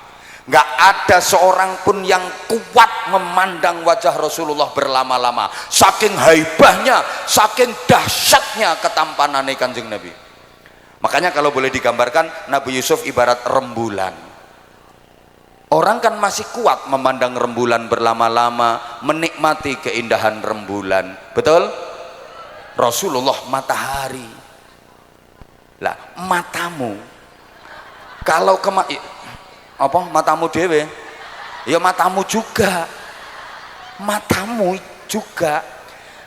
Nggak ada seorang pun yang kuat memandang wajah Rasulullah berlama-lama, saking haibahnya, saking dahsyatnya ketampanan Kanjeng Nabi. Makanya kalau boleh digambarkan, Nabi Yusuf ibarat rembulan. Orang kan masih kuat memandang rembulan berlama-lama, menikmati keindahan rembulan, betul? Rasulullah matahari. Lah matamu kalau apa matamu dewe ya matamu juga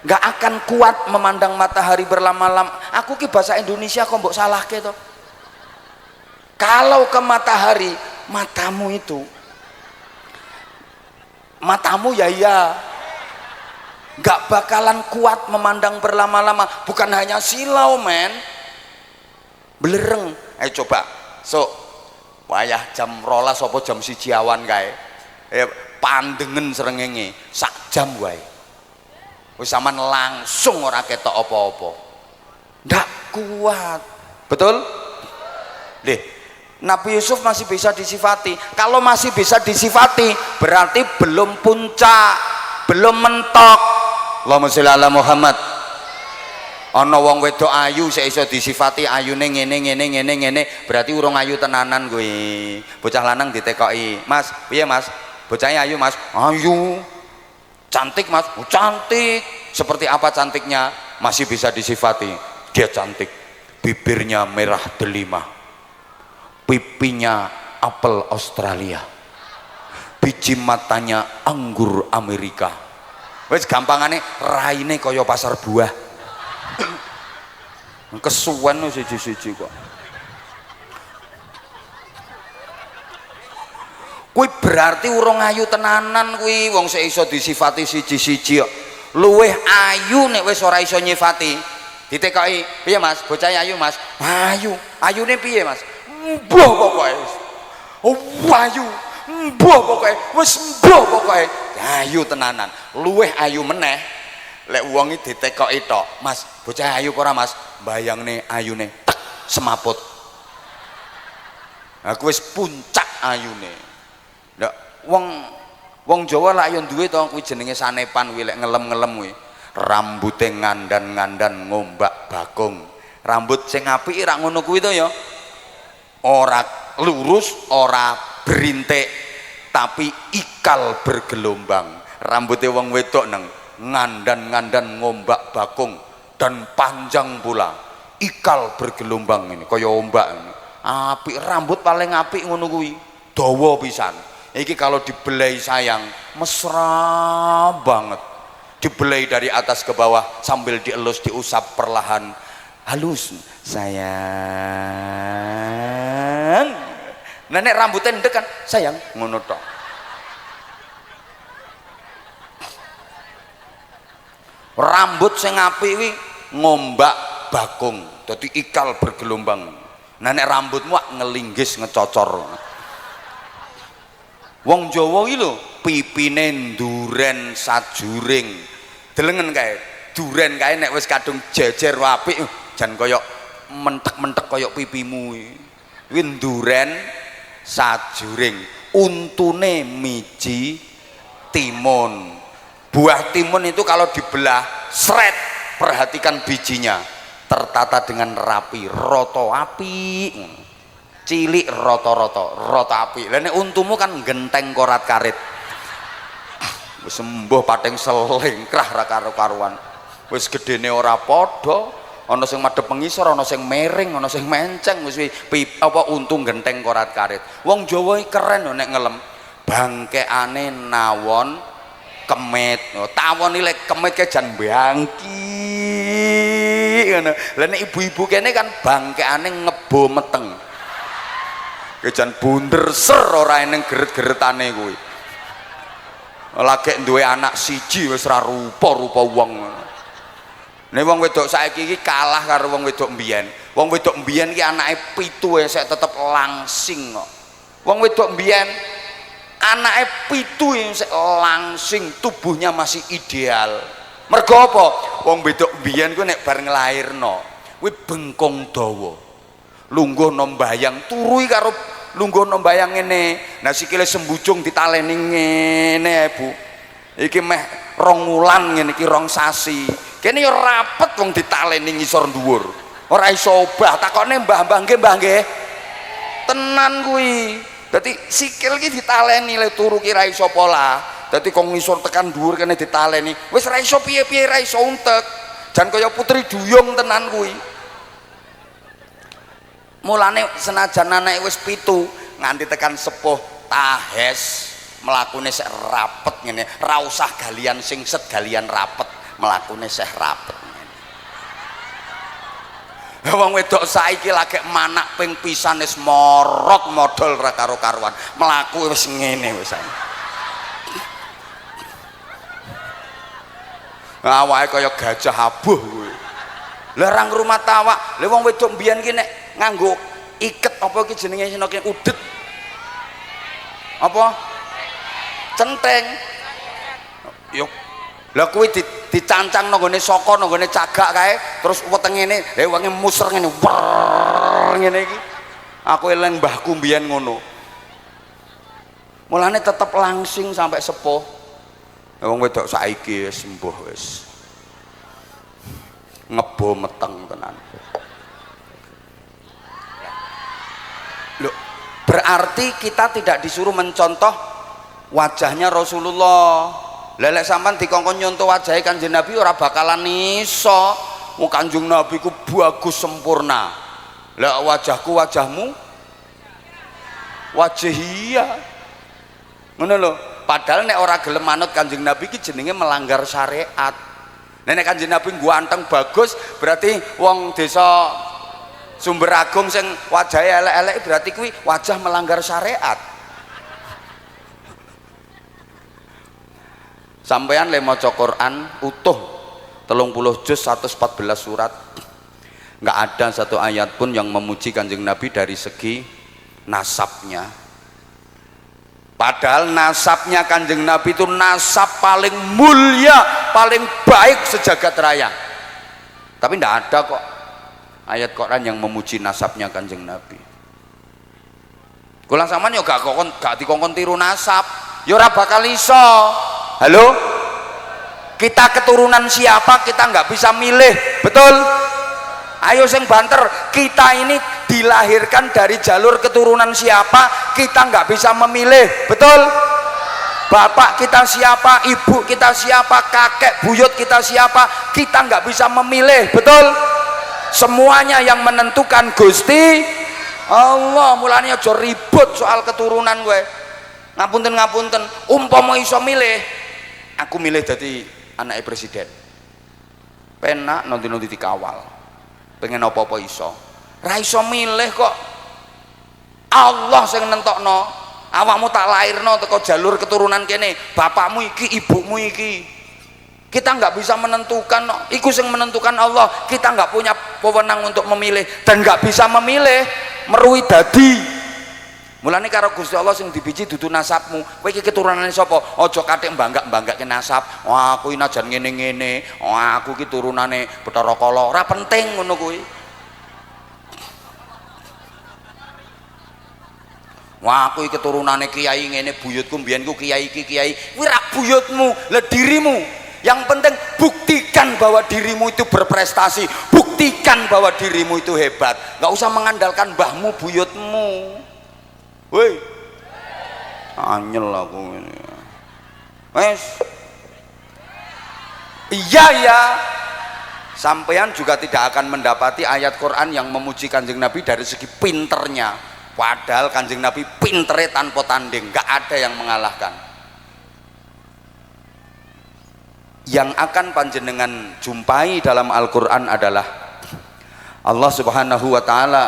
nggak akan kuat memandang matahari berlama-lama. Aku ki bahasa Indonesia kok mbok salahke to. Kalau ke matahari matamu ya nggak bakalan kuat memandang berlama-lama. Bukan hanya silau men, belereng. Ayo coba wayah jam 12 apa jam 1 awan kae. Pandengen srengenge sak jam wae. Wis sampean langsung ora ketok apa-apa. Ndak kuat. Betul? Lih, Nabi Yusuf masih bisa disifati. Kalau masih bisa disifati, berarti belum puncak, belum mentok. Allahumma sholli ala Muhammad. Ana wong wedok ayu sik iso disifati ayune ngene, berarti urung ayu tenanan kuwi. Bocah lanang ditekoki, "Mas, piye Mas? Bocahnya ayu Mas?" "Ayu." "Cantik Mas?" "Oh, cantik." "Seperti apa cantiknya?" "Masih bisa disifati, dia cantik." bibirnya merah delima, pipinya apel Australia, biji matanya anggur Amerika. Wes gampangane raine kaya pasar buah. Kesuwen siji-siji kok. Kuwi berarti urung ayu tenanan kuwi, wong sik iso disifati siji-siji kok. Luwih ayu nek wis ora iso nyifati. Ditekoki, "Piye Mas? Bocah ayu Mas?" "Ayu." "Ayune piye Mas?" "Mbuh pokoke." "Oh, ayu." "Mbuh pokoke." "Wis mbuh pokoke." Ayu tenanan. Luwih ayu meneh lek wong iki ditekoki tok, "Mas, bocah ayu apa ora Mas?" Bayangne ayune tek semaput. Aku wis puncak ayune. Ndak wong Jawa lak yo duwe to kuwi jenenge sanepan kuwi lek ngelem-ngelem kuwi. Rambute ngandan-ngandan ngombak bakung. Rambut sing apik ra ngono kuwi to ya. Ora lurus, ora berintik, tapi ikal bergelombang. Rambute wong wedok neng ngandan-ngandan ngombak bakung dan panjang pula. Ikal bergelombang ini kaya ombak ini. Apik, rambut paling apik ngono kuwi. Dawa pisan. Iki kalau dibelai sayang mesra banget, dibelai dari atas ke bawah sambil dielus diusap perlahan, halus sayang. Nenek rambutnya ndek kan sayang ngono tok. Rambut sing apik kuwi ngombak bakung dadi ikal bergelombang. Nenek rambutmu ngelinggis ngecocor. Wong Jawa iki lho pipine nduren sajuring. Delengen kae, duren kae nek wis kadung jejer apik jan kaya mentek-mentek kaya pipimu iki. Kuwi nduren sajuring. Untune miji timun. Buah timun itu kalau dibelah sret, perhatikan bijinya tertata dengan rapi, roto api. Cilik roto-roto, roto api. Lah nek untumu kan genteng korat karit. Wis sembuh pating selingkrah ra karo-karuan. Wis gedene ora padha, ana sing madhep pengisor, ana sing miring, ana sing menceng, wis apa untung genteng korat karit. Wong Jawa keren lho nek ngelem. Bangkekane nawon kemit. Tawon iki lek kemit ke jan bangki ngono. Lah nek ibu-ibu kene kan bangkekane ngebo meteng. Kejan bunder ser ora eneng geret-geretane kuwi. Lagi duwe anak siji wis ra rupa-rupa wong. Nek wong wedok saiki iki kalah karo wong wedok mbiyen. Wong wedok mbiyen iki anake 7 sik tetep langsing kok. Wong wedok mbiyen anake 7 sik langsing, tubuhnya masih ideal. Mergo apa? Wong wedok mbiyen kuwi nek bar nglairno kuwi bengkong dawa. Lungguh nombayang turui karo lungguh nombayang ngene. Nah sikile sembujung ditaleni ngene Bu. Iki meh 2 wulan ngene iki 2 sasi. Kene ya rapet wong ditaleni ngisor dhuwur. Ora iso obah. Takone Mbah nggih Mbah nggih. Tenan kuwi. Dadi sikil iki ditaleni le turu ki ra iso pola. Dadi kok ngisor tekan dhuwur kene ditaleni. Wis ra iso piye-piye ra iso untek. Jan kaya putri duyung tenan kuwi. Mulane senajan anake wis 7 nganti tekan sepuh tahes mlakune sik rapet ngene, ra usah galian singset galian rapet, mlakune sik rapet ngene. Wong wedok saiki lagi manak ping pisan wis morot modal ra karo-karuan, mlaku wis ngene wis. Awake kaya gajah abuh kuwi. Lah ra ngrumat awak. Lah wong wedok mbiyen ki nek nganggo iket apa iki jenenge sinoke udet apa centeng yuk lah kuwi dicancang nang gone saka nang gone cagak kae terus wetenge ngene wangi muser ngene ngene iki aku eling mbahku mbiyen ngono mulane tetep langsing sampai sepuh wong wedok saiki wis sembuh wis ngebo meteng tenan. Loh, berarti kita tidak disuruh mencontoh wajahnya Rasulullah. Lelek sampean dikongkon nyontoh wajahnya Kanjeng Nabi ora bakalan iso. Kanjeng Nabi ku bagus sempurna. Lah wajahku wajahmu wajahia. Ngono lho. Padahal nek ora gelem manut Kanjeng Nabi ki jenenge melanggar syariat. Nek Kanjeng Nabi ganteng bagus berarti wong desa Sumber Agung sing wajahe elek-elek berarti kuwi wajah melanggar syariat. Sampeyan le maca Quran utuh 30 juz 114 surat, nggak ada satu ayat pun yang memuji Kanjeng Nabi dari segi nasabnya. Padahal nasabnya Kanjeng Nabi itu nasab paling mulia, paling baik sejagat raya. Tapi nggak ada kok ayat Quran yang memuji nasabnya Kanjeng Nabi. Kula sampean yo gak dikongkon tiru nasab, yo ora bakal iso. Halo? Kita keturunan siapa kita nggak bisa milih, betul? Ayo sing banter, kita ini dilahirkan dari jalur keturunan siapa kita nggak bisa memilih, betul? Bapak kita siapa, ibu kita siapa, kakek buyut kita siapa, kita nggak bisa memilih, betul? Semuanya yang menentukan Gusti Allah. Mulanya aja ribut soal keturunan gue. Ngapunten umpama iso milih, aku milih jadi anak presiden. Penak nanti dikawal. Pengen apa-apa iso. Ra iso milih kok. Allah sing nentokno. Awakmu tak lairno teko jalur keturunan kene, bapakmu iki, ibumu iki. Kita nggak bisa menentukan, iku sing menentukan Allah. Kita nggak punya wewenang untuk memilih dan nggak bisa memilih meruwi dadi. Mulane karo Gusti Allah sing dibiji dudu nasabmu. Kowe iki keturunane sapa? Aja kathik mbangak-mbanggakke nasab. Wah, aku iki najan ngene-ngene. Wah, aku iki turunane Bathara Kala. Ora penting ngono kuwi. Wah, aku iki keturunane kiai ngene, buyutku mbiyen ku kiai iki kiai. Kuwi ra buyutmu, lah dirimu. Yang penting buktikan bahwa dirimu itu berprestasi, buktikan bahwa dirimu itu hebat. Nggak usah mengandalkan mbahmu buyutmu. Woi, anyel aku ini. Wes, iya ya. Sampean juga tidak akan mendapati ayat Quran yang memuji Kanjeng Nabi dari segi pinternya. Padahal Kanjeng Nabi pintere tanpa tanding, nggak ada yang mengalahkan. Yang akan panjenengan jumpai dalam Al-Quran adalah Allah Subhanahu wa Ta'ala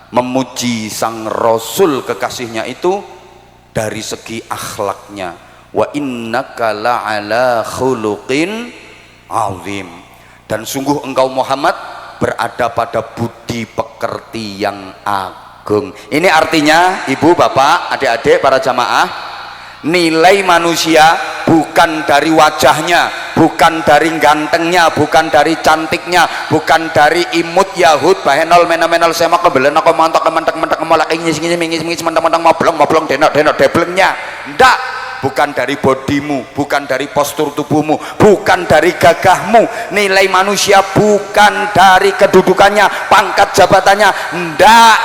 memuji sang Rasul kekasihnya itu dari segi akhlaknya. Wa innaka la'ala khuluqin azim. Dan sungguh engkau Muhammad berada pada budi pekerti yang agung. Ini artinya ibu, bapak, adik-adik, para jamaah, nilai manusia bukan dari wajahnya, bukan dari gantengnya, bukan dari cantiknya, bukan dari imut Yahud bahenol menol semak kebelen aku mantok mentek molak ngis mentang-mentang moblong denok deblengnya. Ndak, bukan dari bodimu, bukan dari postur tubuhmu, bukan dari gagahmu. Nilai manusia bukan dari kedudukannya, pangkat jabatannya. Ndak.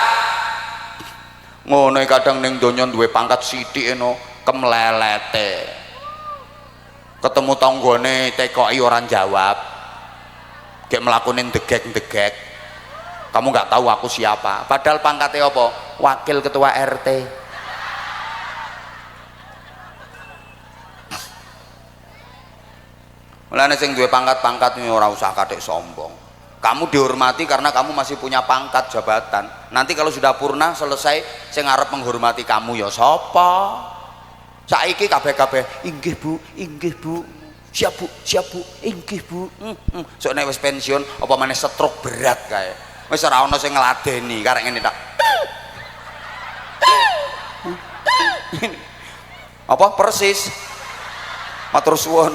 Ngono kadang ning donya duwe pangkat sithik eno kemlelete. Ketemu tanggane tekoki orang jawab, kayak melakukan degek. Kamu nggak tahu aku siapa, padahal pangkatnya apa? Wakil ketua RT. Mulane sing duwe pangkat-pangkat ini ora usah kathik sombong. Kamu dihormati karena kamu masih punya pangkat jabatan. Nanti kalau sudah purna selesai, sing arep menghormati kamu ya sapa? Saiki kabeh inggih bu, siap bu, inggih bu. Sok nek wis pensiun apa maneh stroke berat kae. Wis ora ana sing ngladeni karek ngene tak. Apa persis? Matur suwun.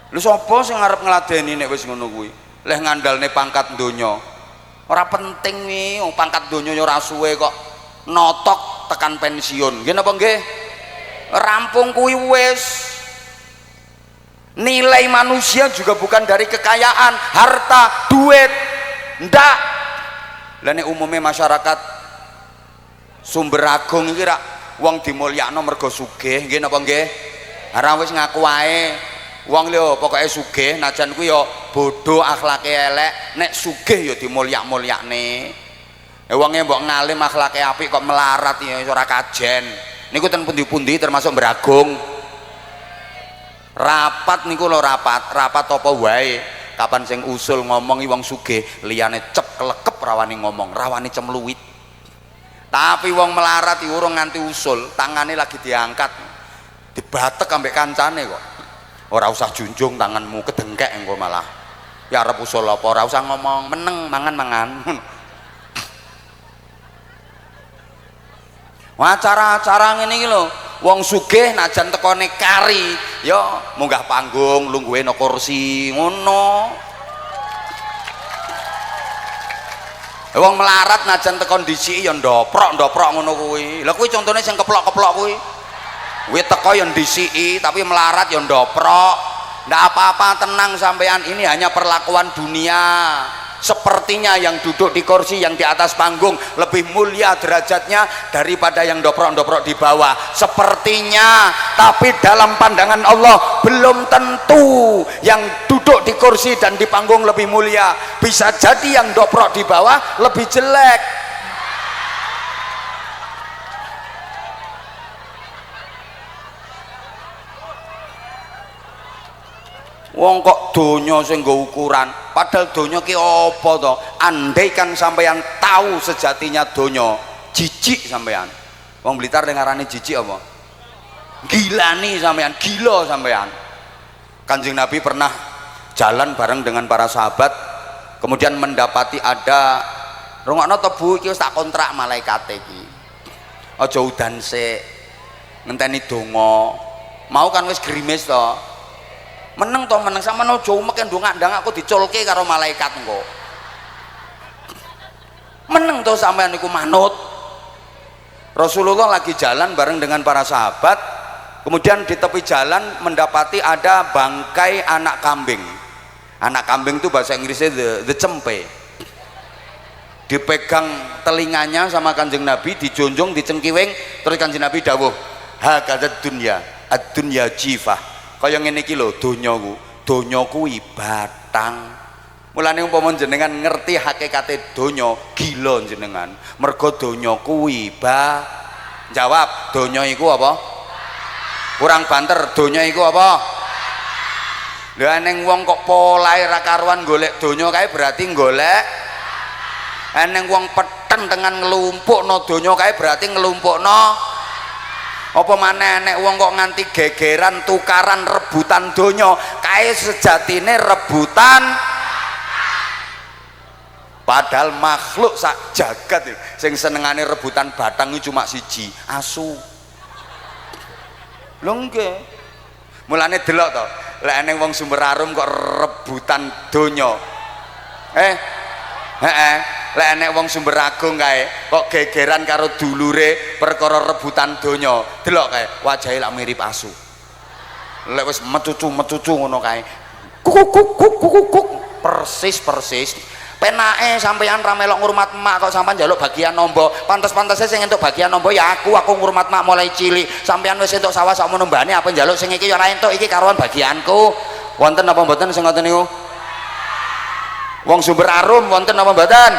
Lho sapa sing arep ngladeni nek wis ngono kuwi? Leh ngandalne pangkat donya. Ora penting wi, pangkat donya ora suwe kok. Notok tekan pensiun. Nggih napa nggih? Rampung kuwi wis. Nilai manusia juga bukan dari kekayaan, harta, duit. Ndak. Lah nek umume masyarakat Sumber Agung iki rak wong dimulyakno mergo sugih, nggih napa nggih? Ora wis ngaku wae. Wong lho pokoke sugih najan kuwi ya bodoh akhlake elek, nek sugih ya dimulyak-mulyakne. Wonge mbok ngalim akhlake apik kok melarat ya ora kajen. Niku ten pundi-pundi termasuk Bragung. Rapat niku lho rapat apa wae. Kapan sing usul ngomongi wong sugih, liyane cep kelekep rawani ngomong, rawani cemluwit. Tapi wong melarat iki urung nganti usul, tangane lagi diangkat. Dibatek ambek kancane kok. Ora usah junjung tanganmu kedengkek engko malah. Ya arep usul apa ora usah ngomong, meneng mangan-mangan. Acara-acara ngene iki lho, wong sugih najan tekone kari, ya munggah panggung, lungguhe no kursi ngono. Wong melarat najan tekon disiki ya ndoprok ngono kuwi. Lah kuwi contone sing keplok-keplok kuwi. Kuwi teko ya disiki tapi melarat ya ndoprok. Ndak apa-apa, tenang sampean, ini hanya perlakuan dunia. Sepertinya yang duduk di kursi yang di atas panggung lebih mulia derajatnya daripada yang doprok-doprok di bawah, sepertinya. Tapi dalam pandangan Allah belum tentu yang duduk di kursi dan di panggung lebih mulia. Bisa jadi yang doprok di bawah lebih jelek. Wong kok donya sing nggo ukuran, padahal donya ki apa to? Andaikan sampeyan tahu sejatinya donya, jijik sampeyan. Wong Blitar dengarane jijik apa? Gilani sampeyan, gila sampeyan. Kanjeng Nabi pernah jalan bareng dengan para sahabat, kemudian mendapati ada rungokno to Bu, iki wis tak kontrak malaikat iki. Aja udan sik, ngenteni donga. Mau kan wis grimis to. Meneng to meneng sama no jauh makin ndang aku dicolke karo malaikat engko. Meneng to sampean niku manut. Rasulullah lagi jalan bareng dengan para sahabat, kemudian di tepi jalan mendapati ada bangkai anak kambing. Anak kambing itu bahasa Inggrisnya the cempe. Dipegang telinganya sama Kanjeng Nabi, dijunjung, dicengkiwing, terus Kanjeng Nabi dawuh, "Hakadzat dunya, ad-dunya jifah." Kaya ngene iki lho donya kuwi batang. Mulane umpama jenengan ngerti hakikate donya, gila jenengan. Mergo donya kuwi jawab, donya iku apa? Kurang banter, donya iku apa? Lha ning wong kok polahe ra karuan golek donya kae berarti golek. Ning wong peteng dengan nglumpukno donya kae berarti nglumpukno. Apa maneh nek wong kok nganti gegeran tukaran rebutan donya kae sejatine rebutan. Padahal makhluk sak jagat sing senengane rebutan batang iki cuma siji, asu. Lho nggih. Mulane delok to, lek eneng wong Sumber Arum kok rebutan donya. Lek enek wong Sumber Agung kae kok gegeran karo dulure perkara rebutan donya, delok kae wajahe lak mirip asu. Lek wis mecucu ngono kae kuk persis penake sampean ra melok ngurmat emak kok sampean njaluk bagian nombo. Pantes-pantese sing entuk bagian nombo ya aku ngurmat emak mulai cilik. Sampean wis entuk sawah sak mbane apa njaluk sing iki ya ora entuk, iki karuan bagianku. Wonten apa mboten sing ngoten niku? Wong Sumber Arum wonten apa mboten?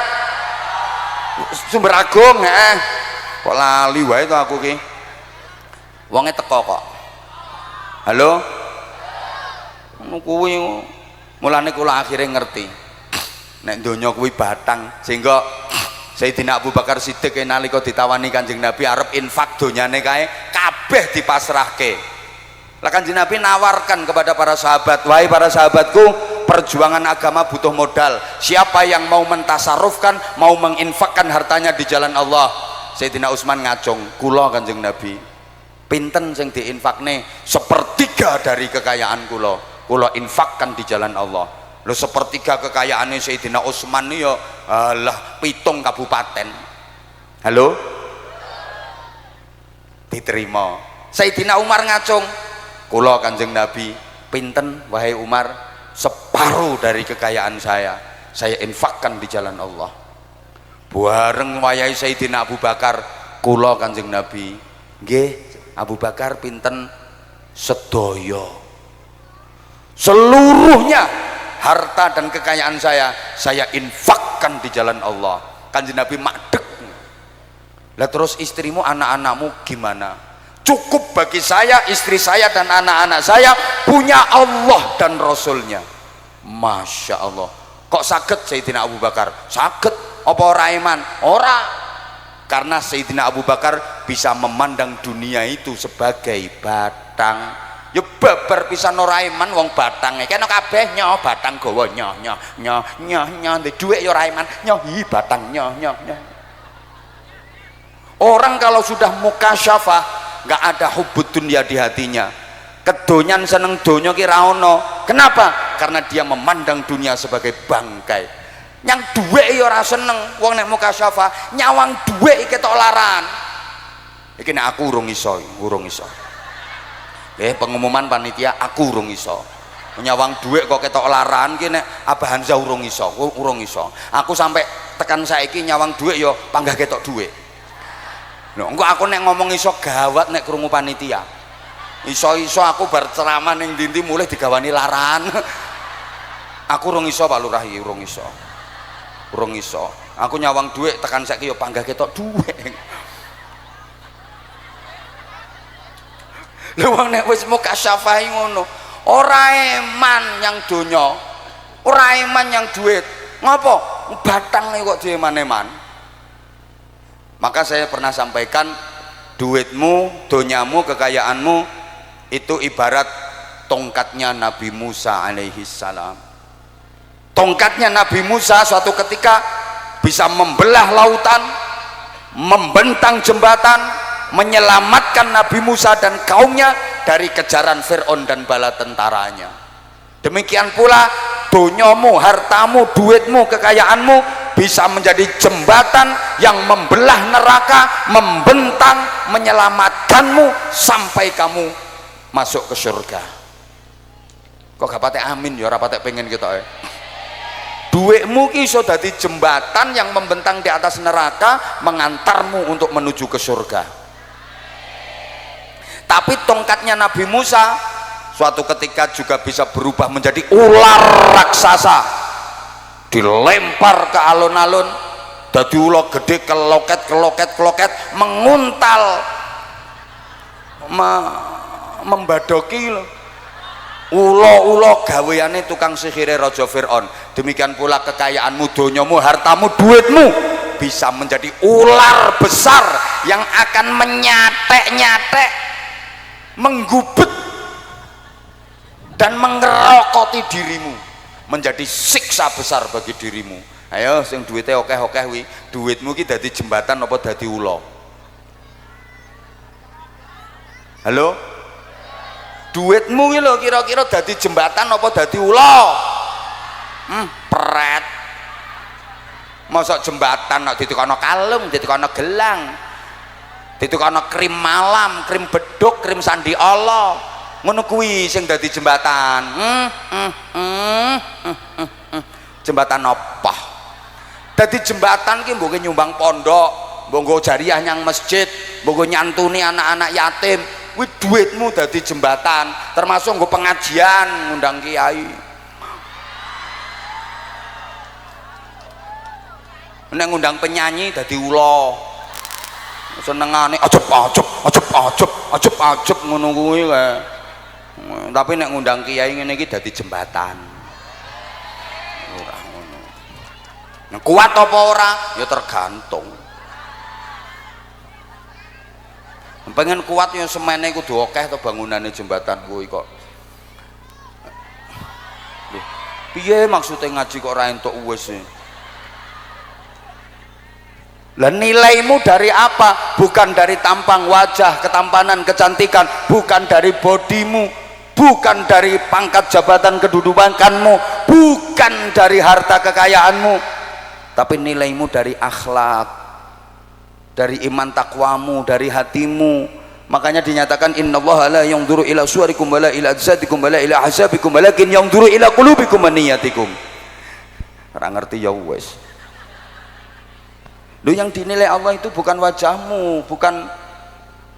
Sumber Agung, kok lali wae to aku ki. Wonge teko kok. Halo? Ngono kuwi. Mulane kula akhire ngerti. Nek donya kuwi batang, sehingga Sayyidina Abu Bakar Siddiq nalika ditawani Kanjeng Nabi arep infak donyane kae kabeh dipasrahke. Lah Kanjeng Nabi nawarkan kepada para sahabat, "Wahai para sahabatku, perjuangan agama butuh modal. Siapa yang mau mentasarufkan, mau menginfakkan hartanya di jalan Allah?" Sayyidina Utsman ngacung, "Kula Kanjeng Nabi. Pinten sing diinfakne? Sepertiga dari kekayaan kula infakkan di jalan Allah." Lho sepertiga kekayaannya Sayyidina Utsman ya alah 7 kabupaten. Halo? Diterima. Sayyidina Umar ngacung, "Kula Kanjeng Nabi, pinten wahai Umar? Separuh dari kekayaan saya infakkan di jalan Allah." Bareng wayahe Sayyidina Abu Bakar, "Kula Kanjeng Nabi." "Nggih, Abu Bakar pinten?" "Sedaya." seluruhnya harta dan kekayaan saya infakkan di jalan Allah. Kanjeng Nabi makdek. Lah terus istrimu, anak-anakmu gimana? Cukup bagi saya, istri saya dan anak-anak saya punya Allah dan Rasulnya. Masya Allah. Kok saged Sayyidina Abu Bakar? Saged. Apa ora iman? Ora. Karena Sayyidina Abu Bakar bisa memandang dunia itu sebagai batang. Ya babar pisan ora iman wong batange. Kena kabeh nyoh batang gawa nyoh ndek dhuwit ya ora iman. Nyoh hi batang nyoh. Orang kalau sudah mukasyafah nggak ada hubbud dunya di hatinya. Kedonyan seneng donya ki ra ono. Kenapa? Karena dia memandang dunia sebagai bangkai. Yang dhuwit ya ora seneng. Wong nek mukasyafah nyawang dhuwit ketok laran. Iki nek aku urung iso. Pengumuman panitia aku urung iso. Nyawang dhuwit kok ketok laran ki nek Abah Hamzah urung iso. Aku sampai tekan saiki nyawang dhuwit ya panggah ketok dhuwit. Lho engko aku nek ngomong iso gawat nek krungu panitia. Iso-iso aku bar ceramah ning ndi-ndi mulih digawani laran. Aku urung iso Pak Lurah, urung iso. Aku nyawang dhuwit tekan saiki ya panggah ketok dhuwit. Lha wong nek wis mukasyafah ngono, ora eman yang donya, ora eman yang duit. Ngopo? Batange kok dieman-eman. Maka saya pernah sampaikan, duitmu, donyamu, kekayaanmu itu ibarat tongkatnya Nabi Musa alaihi salam. Tongkatnya Nabi Musa suatu ketika bisa membelah lautan, membentang jembatan, menyelamatkan Nabi Musa dan kaumnya dari kejaran Fir'aun dan bala tentaranya. Demikian pula donyamu, hartamu, duitmu, kekayaanmu bisa menjadi jembatan yang membelah neraka, membentang, menyelamatkanmu sampai kamu masuk ke surga. Kok gak patek amin ya, ora patek pengen kita ya. Duitmu ki iso dadi jembatan yang membentang di atas neraka, mengantarmu untuk menuju ke surga. Tapi tongkatnya Nabi Musa suatu ketika juga bisa berubah menjadi ular raksasa, dilempar ke alun-alun, dadi ulo gede keloket menguntal, membadoki ulo gaweane tukang sihire Raja Fir'aun. Demikian pula kekayaanmu, donyamu, hartamu, duitmu bisa menjadi ular besar yang akan menyatek-nyatek, menggubet dan mengerokoti dirimu, menjadi siksa besar bagi dirimu. Ayo sing duwite akeh-akeh wi, duitmu ki dadi jembatan apa dadi ula? Halo? Duitmu ki lho kira-kira dadi jembatan apa dadi ula? Pret. Mosok jembatan nek ditukono kalung, ditukono gelang, ditukono krim malam, krim beduk, krim sandi Allah. Ngono kuwi sing dadi jembatan. Jembatan apa? Dadi jembatan ki mbok nyumbang pondok, mbok jariah nyang masjid, mbok nyantuni anak-anak yatim. Kuwi duitmu dadi jembatan, termasuk nggo pengajian, ngundang kiai. Nek ngundang penyanyi dadi ula. Senengane ajep ngono kuwi kae. Tapi nek ngundang kiai ngene iki dadi jembatan. Ora ngono. Nek kuat apa ora ya tergantung. Pengen kuat ya semene kudu akeh to bangunane jembatan kuwi kok. Lho, piye maksude ngaji kok ora entuk wis? Lah nilaimu dari apa? Bukan dari tampang wajah, ketampanan, kecantikan, bukan dari bodimu, bukan dari pangkat jabatan kedudukanmu, bukan dari harta kekayaanmu, tapi nilaimu dari akhlak, dari iman takwamu, dari hatimu. Makanya dinyatakan innallaha la yanzuru ila suwarikum wala ila ajsadikum wala ila ahsabikum walakin yanzuru ila qulubikum wa niyatikum. Ora ngerti ya wis. Loh, yang dinilai Allah itu bukan wajahmu, bukan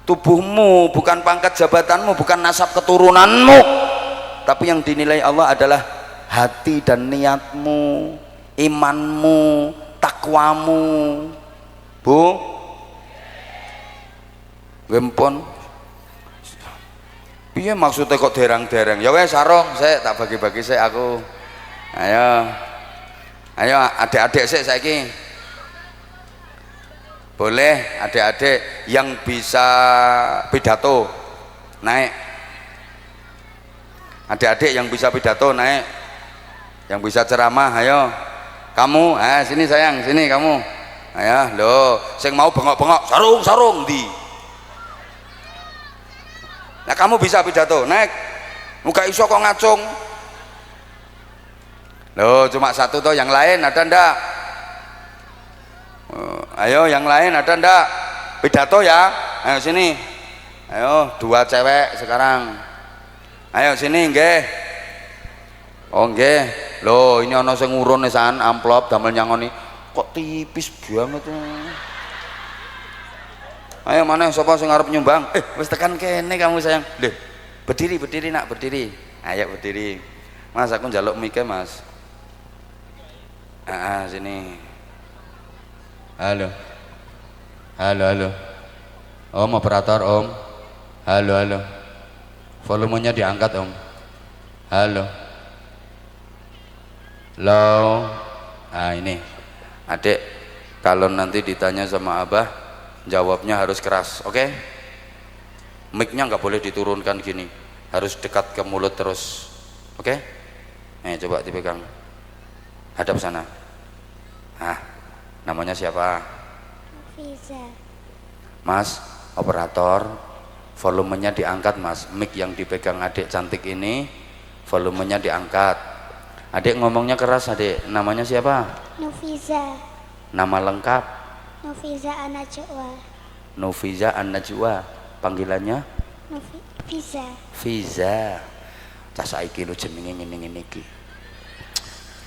tubuhmu, bukan pangkat jabatanmu, bukan nasab keturunanmu, tapi yang dinilai Allah adalah hati dan niatmu, imanmu, takwamu. Bu, gempon. Piye maksudnya kok derang-derang? Ya wes sarung, saya tak bagi-bagi saya aku. Ayo, ayo adik-adik saiki. Boleh adik-adik yang bisa pidato naik. Adik-adik yang bisa pidato naik. Yang bisa ceramah, ayo. Kamu, sini sayang, sini kamu. Ayo, loh, sing mau bengok-bengok, sarung di. Nah kamu bisa pidato, naik. Muka iso kok ngacung. Loh, cuma satu toh, yang lain ada ndak? Ayo, yang lain ada ndak? Pidato ya. Ayo sini. Ayo, 2 cewek sekarang. Ayo sini, nggih. Oh nggih. Loh, ini ana sing ngurun san amplop damel nyangoni. Kok tipis banget tuh. Ayo mana sapa sing arep nyumbang? Wis tekan kene kamu sayang. Lho, berdiri nak, berdiri. Ayo berdiri. Mas aku njaluk mike, Mas. Sini. Halo. Halo. Om operator, Om. Halo. Volumenya diangkat, Om. Halo. Ini. Adik, kalau nanti ditanya sama Abah, jawabnya harus keras, oke? Mic-nya nggak boleh diturunkan gini, harus dekat ke mulut terus, oke? Coba dipegang, hadap sana. Namanya siapa? Fiza. Mas, operator, volumenya diangkat, Mas. Mic yang dipegang adik cantik ini, volumenya diangkat. Adik ngomongnya keras, adik. Namanya siapa? Nufiza. Nama lengkap? Nufiza An-Najwa. Nufiza An-Najwa. Panggilannya? Fiza. Cah saiki lho jenenge ngene-ngene iki.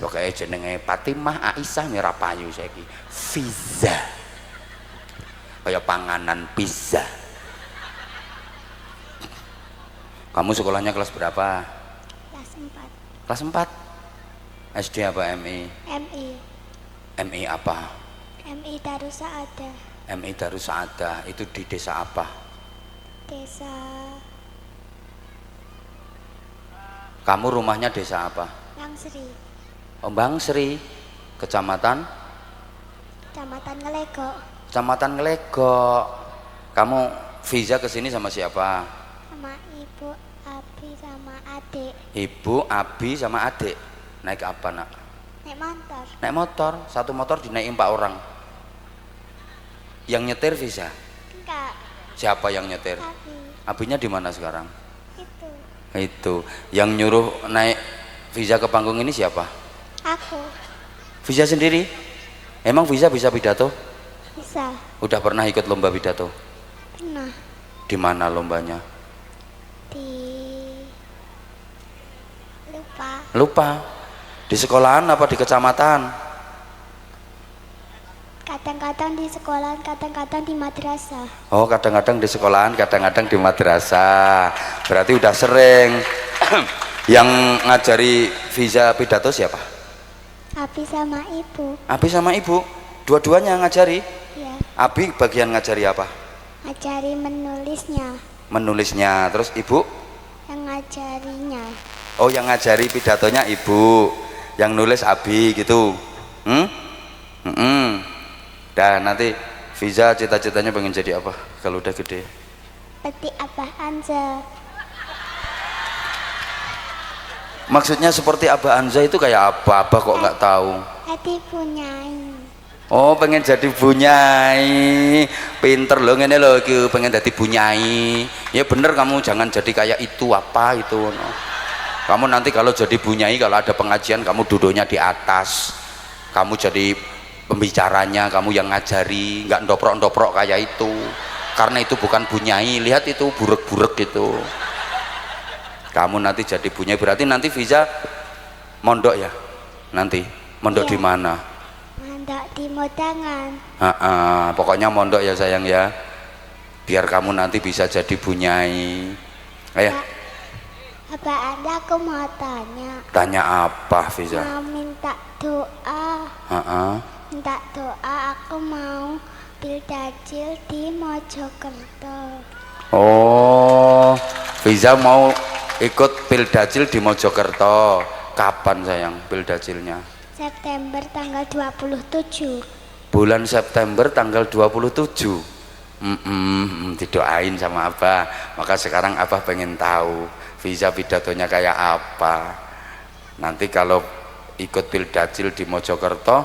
Lho kaya jenenge Fatimah Aisyah ora payu saiki. Fiza. Kaya panganan pizza. Kamu sekolahnya kelas berapa? Kelas 4. Kelas 4. SD apa MI? MI. MI apa? MI Darus Saadah. MI Darus Saadah itu di desa apa? Desa. Kamu rumahnya desa apa? Bangsri. Bangsri. Kecamatan? Kecamatan Ngelegok. Kecamatan Ngelegok. Kamu visa ke sini sama siapa? Sama Ibu Abi sama adik. Ibu Abi sama adik. Naik apa, Nak? Naik motor. Naik motor. Satu motor dinaikin 4 orang. Yang nyetir visa? Enggak. Siapa yang nyetir? Abi. Abinya di mana sekarang? Itu. Yang nyuruh naik visa ke panggung ini siapa? Aku. Visa sendiri? Emang visa bisa pidato? Bisa. Udah pernah ikut lomba pidato? Pernah. Di mana lombanya? Lupa. Di sekolahan apa di kecamatan? Kadang-kadang di sekolahan, kadang-kadang di madrasah. Oh, kadang-kadang di sekolahan, kadang-kadang di madrasah. Berarti udah sering. Yang ngajari visa pidato siapa? Abi sama Ibu. Abi sama Ibu? Dua-duanya ngajari? Ya. Abi bagian ngajari apa? Ngajari menulisnya. Menulisnya. Terus Ibu? Yang ngajarinya. Oh, yang ngajari pidatonya Ibu, yang nulis Abi gitu. Dan nanti Fiza cita-citanya pengen jadi apa kalau udah gede? Seperti Abah Anza. Maksudnya seperti Abah Anza itu kayak apa? Abah kok nggak tahu? Adi punyai. Oh, pengen jadi bunyai. Pinter loh ngene loh, pengen jadi bunyai. Ya bener, kamu jangan jadi kayak itu apa itu. No. Kamu nanti kalau jadi bunyai, kalau ada pengajian kamu duduknya di atas, kamu jadi pembicaranya, kamu yang ngajari, nggak ndoprok-ndoprok kayak itu, karena itu bukan bunyai. Lihat itu burek-burek gitu. Kamu nanti jadi bunyai, berarti nanti Fiza mondok ya? Nanti mondok di mana? Mondok di Modangan. Pokoknya mondok ya sayang ya, biar kamu nanti bisa jadi bunyai. Ayo. Apa Anda aku mau tanya? Tanya apa, Fiza? Mau minta doa. Minta doa, aku mau Pildacil di Mojokerto. Oh, Fiza mau ikut Pildacil di Mojokerto. Kapan sayang Pildacilnya? September tanggal 27. Bulan September tanggal 27. Didoain sama Abah. Maka sekarang Abah pengen tahu Fiza pidatonya kayak apa. Nanti kalau ikut Pildacil di Mojokerto,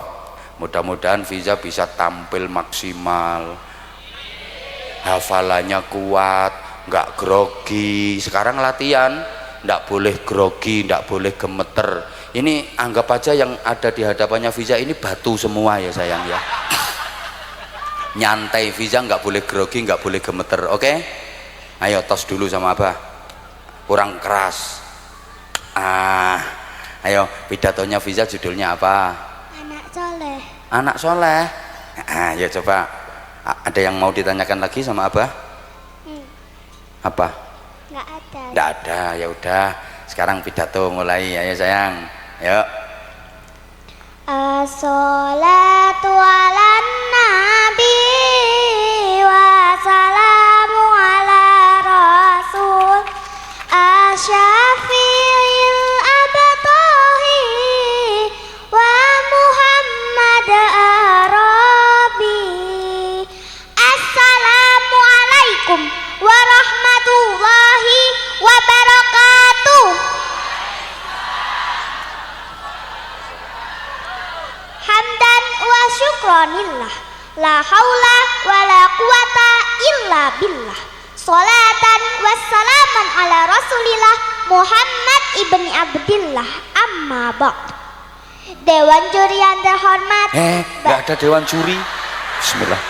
mudah-mudahan Fiza bisa tampil maksimal, hafalannya kuat, nggak grogi. Sekarang latihan nggak boleh grogi, nggak boleh gemeter. Ini anggap aja yang ada di hadapannya Fiza ini batu semua ya sayang ya. Nyantai Fiza, nggak boleh grogi, nggak boleh gemeter. Oke? Ayo tos dulu sama Abah. Kurang keras. Ayo pidatonya Fiza judulnya apa? Anak soleh. Anak soleh. Ya coba. Ada yang mau ditanyakan lagi sama Abah? Apa? Nggak ada. Nggak ada. Ya udah. Sekarang pidato mulai. Ayo sayang. Yuk. As-salatu ala nabi wa salamu ala rasul asyafi'il abtahi wa Muhammad arabi. Assalamualaikum warahmatullahi wabarakatuh. Hamdan wa syukronillah, la haula wa la quwata illa billah. Salatan wassalaman ala rasulillah Muhammad ibni Abdillah, amma ba'd. Dewan juri yang terhormat, Nggak ada dewan juri. Bismillah.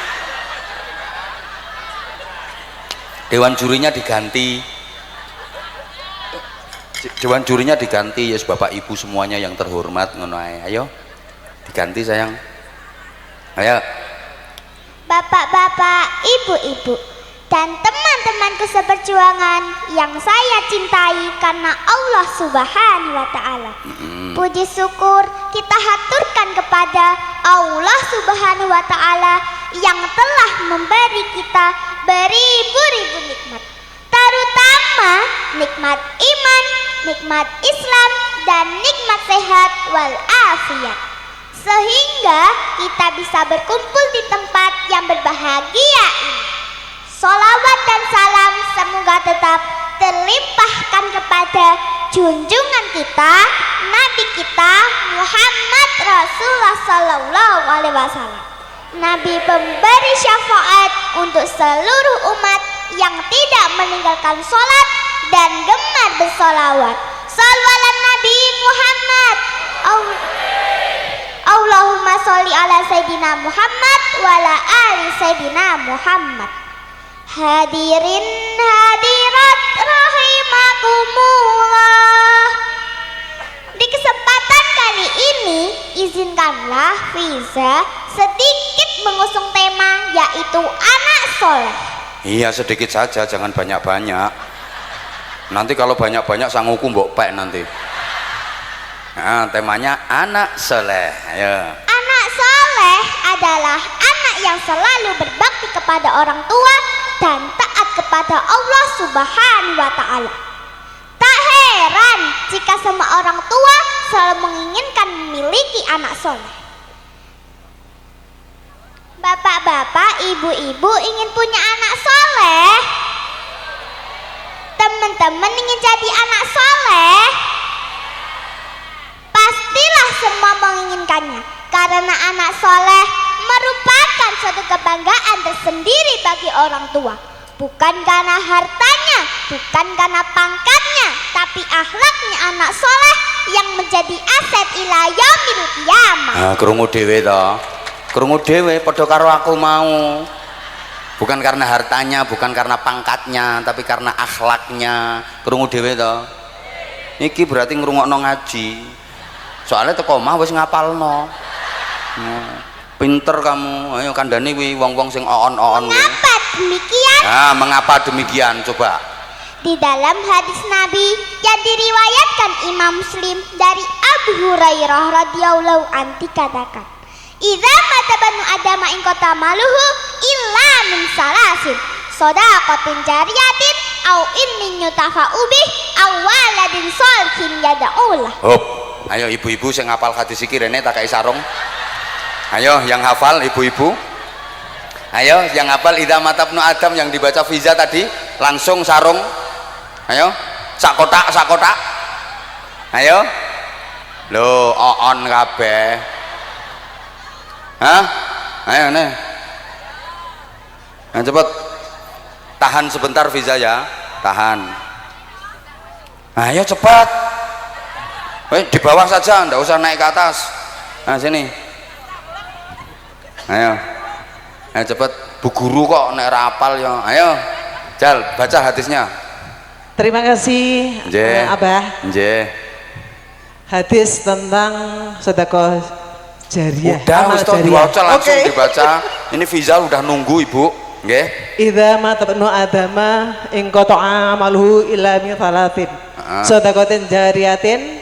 Dewan jurinya diganti. Dewan jurinya diganti. Yes, Bapak Ibu semuanya yang terhormat ngono ae. Ayo. Diganti sayang. Ayo. Bapak-bapak, ibu-ibu, dan teman-temanku seperjuangan yang saya cintai karena Allah Subhanahu wa Ta'ala. Puji syukur kita haturkan kepada Allah Subhanahu wa Ta'ala yang telah memberi kita beribu-ribu nikmat, terutama nikmat iman, nikmat Islam, dan nikmat sehat wal afiat, sehingga kita bisa berkumpul di tempat yang berbahagia ini. Salawat dan salam semoga tetap terlimpahkan kepada junjungan kita, Nabi kita Muhammad Rasulullah Sallallahu Alaihi Wasallam, Nabi pemberi syafaat untuk seluruh umat yang tidak meninggalkan sholat dan gemar bersolawat. Shallu ala Nabi Muhammad. Allahumma sholli ala Sayyidina Muhammad wa ala ali Sayyidina Muhammad. Hadirin hadirat rahimakumullah. Di kesempatan kali ini izinkanlah Fiza sedikit mengusung tema, yaitu anak soleh. Iya, sedikit saja, jangan banyak-banyak. Nanti kalau banyak-banyak sanguku mbok pek nanti. Nah, temanya anak soleh. Ayo. Anak soleh adalah anak yang selalu berbakti kepada orang tua dan taat kepada Allah Subhanahu wa Ta'ala. Tak heran jika semua orang tua selalu menginginkan memiliki anak soleh. Bapak-bapak, ibu-ibu ingin punya anak soleh? Teman-teman ingin jadi anak soleh? Pastilah semua menginginkannya, karena anak soleh merupakan suatu kebanggaan tersendiri bagi orang tua. Bukan karena hartanya, bukan karena pangkatnya, tapi akhlaknya anak soleh yang menjadi aset ila yaumil qiyamah. Nah, krungu dhewe to. Krungu dhewe padha karo aku mau. Bukan karena hartanya, bukan karena pangkatnya, tapi karena akhlaknya. Krungu dhewe to. Iki berarti ngrungokno ngaji. Soalnya teko omah wis ngapalno. Pinter kamu. Ayo kandhani kuwi wong-wong sing oon-oon. Mengapa demikian? Nah, mengapa demikian? Coba. Di dalam hadis Nabi yang diriwayatkan Imam Muslim dari Abu Hurairah radhiyallahu anhu dikatakan, "Idza mata banu adama in qata maluhu illa min salasin, shadaqatin jariyatin au ilmin yutafa'u bih aw waladin shalihin yad'ulah." Hop, ayo ibu-ibu sing ngapal hadis iki rene tak kai sarung. Ayo yang hafal ibu-ibu. Ayo yang hafal idza mata ibnu adam yang dibaca Fiza tadi langsung sarung. Ayo sak kotak. Ayo lho on kabeh. Hah? Ayo nih. Nah, cepet. Tahan sebentar Fiza ya. Tahan. Ayo cepat. Di bawah saja, ndak usah naik ke atas. Nah, sini. Ayo. Ayo cepet. Bu guru kok nek rapal ya. Ayo. Jal, baca hadisnya. Terima kasih Abah. Nggih. Hadis tentang sedekah jariah. Udah wis diwaca langsung dibaca. Ini Fiza udah nunggu Ibu. Nggih. Idza mata ibnu adama in qata'a amaluhu illa min thalathin. Sedekatin jariyatin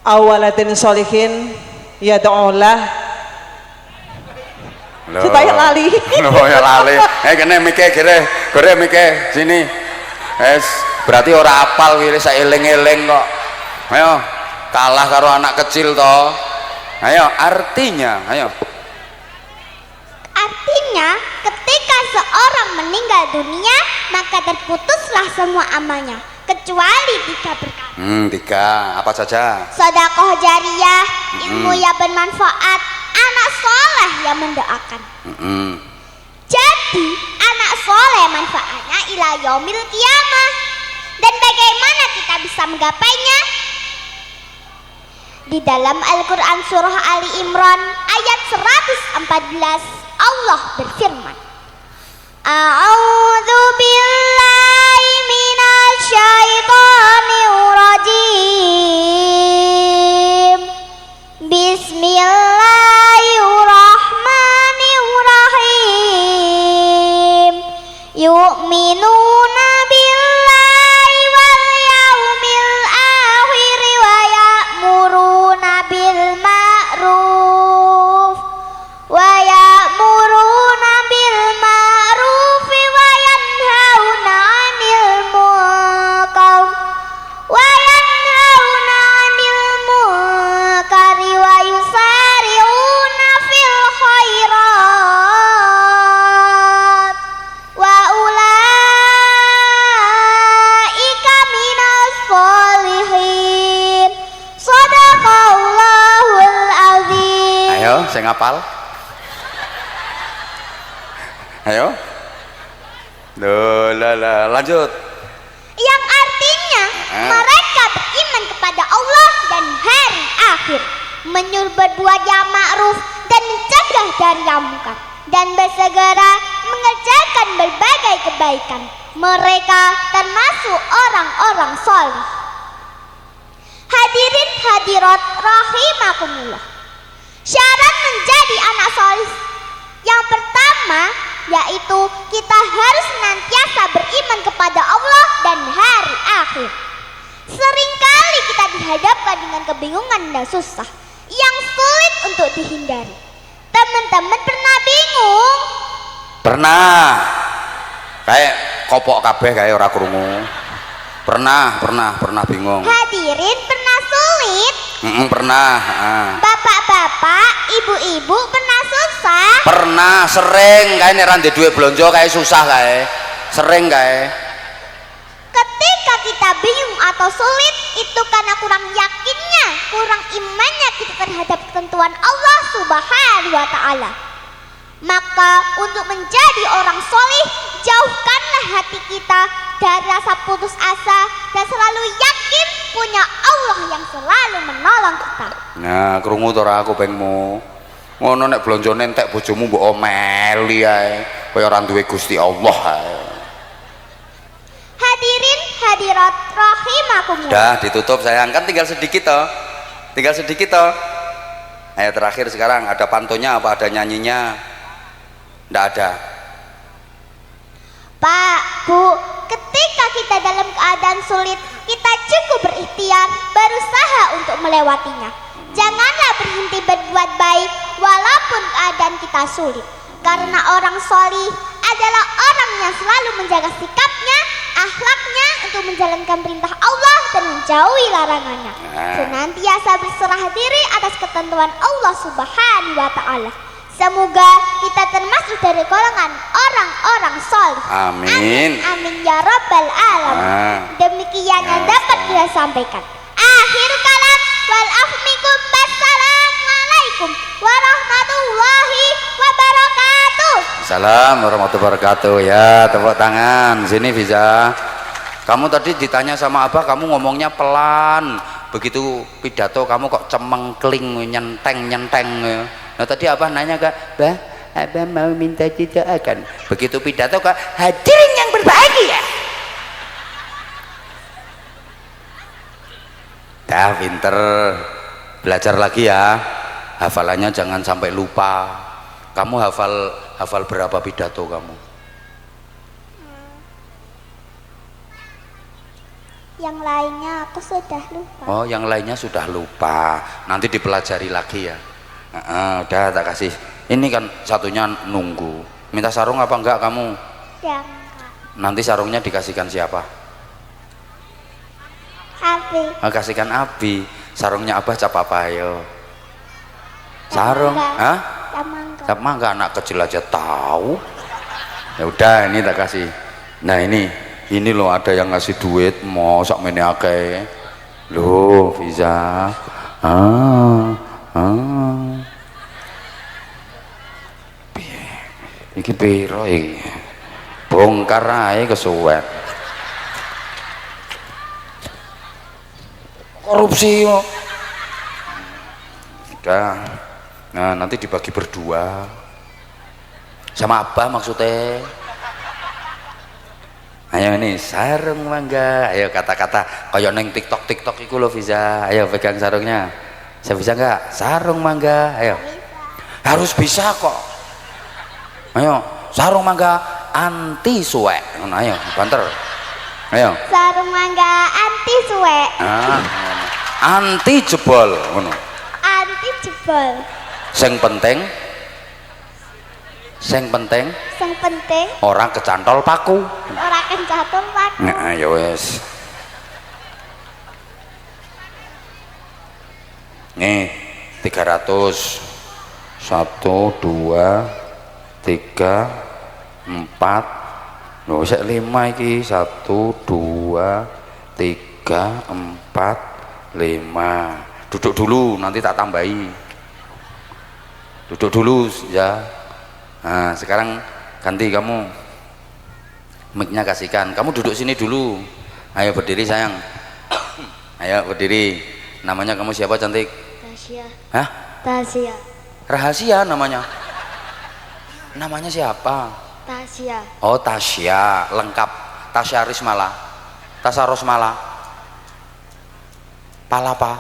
awalatin sholihin yad'ulah. Supaya lali. Loh ya lali. Kene mikir gore mikir sini. Berarti ora apal wis eling-eling kok. Ayo kalah karo anak kecil toh. Ayo artinya, ayo. Artinya, ketika seorang meninggal dunia, maka terputuslah semua amalnya, kecuali 3 perkara. 3, apa saja? Sedekah jariyah, ilmu yang bermanfaat, anak soleh yang mendoakan. Jadi, anak soleh manfaatnya ila yaumil qiyamah. Dan bagaimana kita bisa menggapainya? Di dalam Al-Quran surah Ali Imran ayat 114 Allah berfirman, A'udzu billahi minasy syaithanir rajim. Bismillahirrahmanirrahim. Yu'minuna billahi wal yaumil akhir wa ya'muruna bil ma'ruf wa yanhauna 'anil munkari wa yusari'una fil khairat wa ulaika minas sholihin. Shadaqallahul azim. Ayo sing ngapal. Ayo. Lanjut. Yang artinya mereka beriman kepada Allah dan hari akhir, menyuruh berbuat yang ma'ruf dan mencegah dari yang munkar, dan bersegera mengerjakan berbagai kebaikan. Mereka termasuk orang-orang soleh. Hadirin hadirat rahimakumullah. Syarat menjadi anak soleh yang pertama yaitu kita harus senantiasa beriman kepada Allah dan hari akhir. Seringkali kita dihadapkan dengan kebingungan dan susah yang sulit untuk dihindari. Teman-teman pernah bingung? Pernah. Kayak kopok kabeh kayak ora krungu. Pernah bingung. Hadirin pernah sulit? Pernah. Bapak-bapak, ibu-ibu pernah susah? Pernah, sering kayak nek ra ndek duit blonjo kayak susah kayak. Sering kayak. Ketika kita bingung atau sulit, itu karena kurang yakinnya, kurang imannya kita terhadap ketentuan Allah Subhanahu wa Ta'ala. Maka untuk menjadi orang solih, jauhkanlah hati kita dari rasa putus asa dan selalu yakin punya Allah yang selalu menolong kita. Nah, krungu to ora kupingmu. Ngono nek blonjone entek bojomu mbok omeli ae, kaya ora duwe Gusti Allah ae. Hadirin hadirat rahimakumullah. Udah ditutup sayang, kan tinggal sedikit toh. Ayo terakhir sekarang, ada pantonya apa ada nyanyinya? Nggak ada. Pak, Bu, ketika Ketika kita dalam keadaan sulit, kita cukup berikhtiar, berusaha untuk melewatinya. Janganlah berhenti berbuat baik walaupun keadaan kita sulit. Karena orang solih adalah orang yang selalu menjaga sikapnya, akhlaknya untuk menjalankan perintah Allah dan menjauhi larangannya. Senantiasa berserah diri atas ketentuan Allah Subhanahu wa Ta'ala. Semoga kita termasuk dari golongan orang-orang solih. Amin. Amin ya rabbal alamin. Demikian yang dapat kita sampaikan. Akhir kalam wal afmikum. Wassalamualaikum warahmatullahi wabarakatuh. Salam warahmatullahi wabarakatuh. Ya, tepuk tangan. Sini Fiza. Kamu tadi ditanya sama Abah, kamu ngomongnya pelan. Begitu pidato kamu kok cemengkling, nyenteng. Nah tadi Abah nanya Kak, Bah, Abah mau minta didoakan. Begitu pidato Kak, hadirin yang berbahagia. Dah pinter. Belajar lagi ya. Hafalannya jangan sampai lupa. Kamu hafal berapa pidato kamu? Yang lainnya aku sudah lupa. Oh, yang lainnya sudah lupa. Nanti dipelajari lagi ya. Udah tak kasih. Ini kan satunya nunggu. Minta sarung apa enggak kamu? Enggak. Nanti sarungnya dikasihkan siapa? Abi. Kasihkan Abi. Sarungnya Abah cap apa ayo? Sarung? Hah? Cap mangga, anak kecil aja tahu. Ya udah, ini tak kasih. Nah ini loh, ada yang ngasih duit mau sak mene akeh. Loh, Fiza. Iki piro iki? Bongkar ae kesuwen. Korupsi kok. Udah. Nah, nanti dibagi berdua. Sama Abah maksudnya. Ayo nih, sarung mangga. Ayo kata-kata kaya neng TikTok iku lho Fiza. Ayo pegang sarungnya. Saya bisa enggak? Sarung mangga. Ayo. Harus bisa kok. Ayo, sarung mangga anti suwek. Ayo, banter. Ayo. Sarung mangga anti suwek. Anti jebol ngono. Anti jebol. Sing penting orang kecantol paku. Orang kecantol paku. Nah, ya wes. Nih 300. 1 2 3 4. Loh, sik 5 iki. 1 2 3 4 5. Duduk dulu, nanti tak tambahi. Duduk dulu ya. Nah, sekarang ganti kamu. Mic-nya kasihkan. Kamu duduk sini dulu. Ayo berdiri sayang. Ayo berdiri. Namanya kamu siapa cantik? Tasya. Hah? Tasya. Rahasia namanya. Namanya siapa? Tasya. Oh, Tasya, lengkap. Tasya Rismala. Tasya Rosmala. Palapa.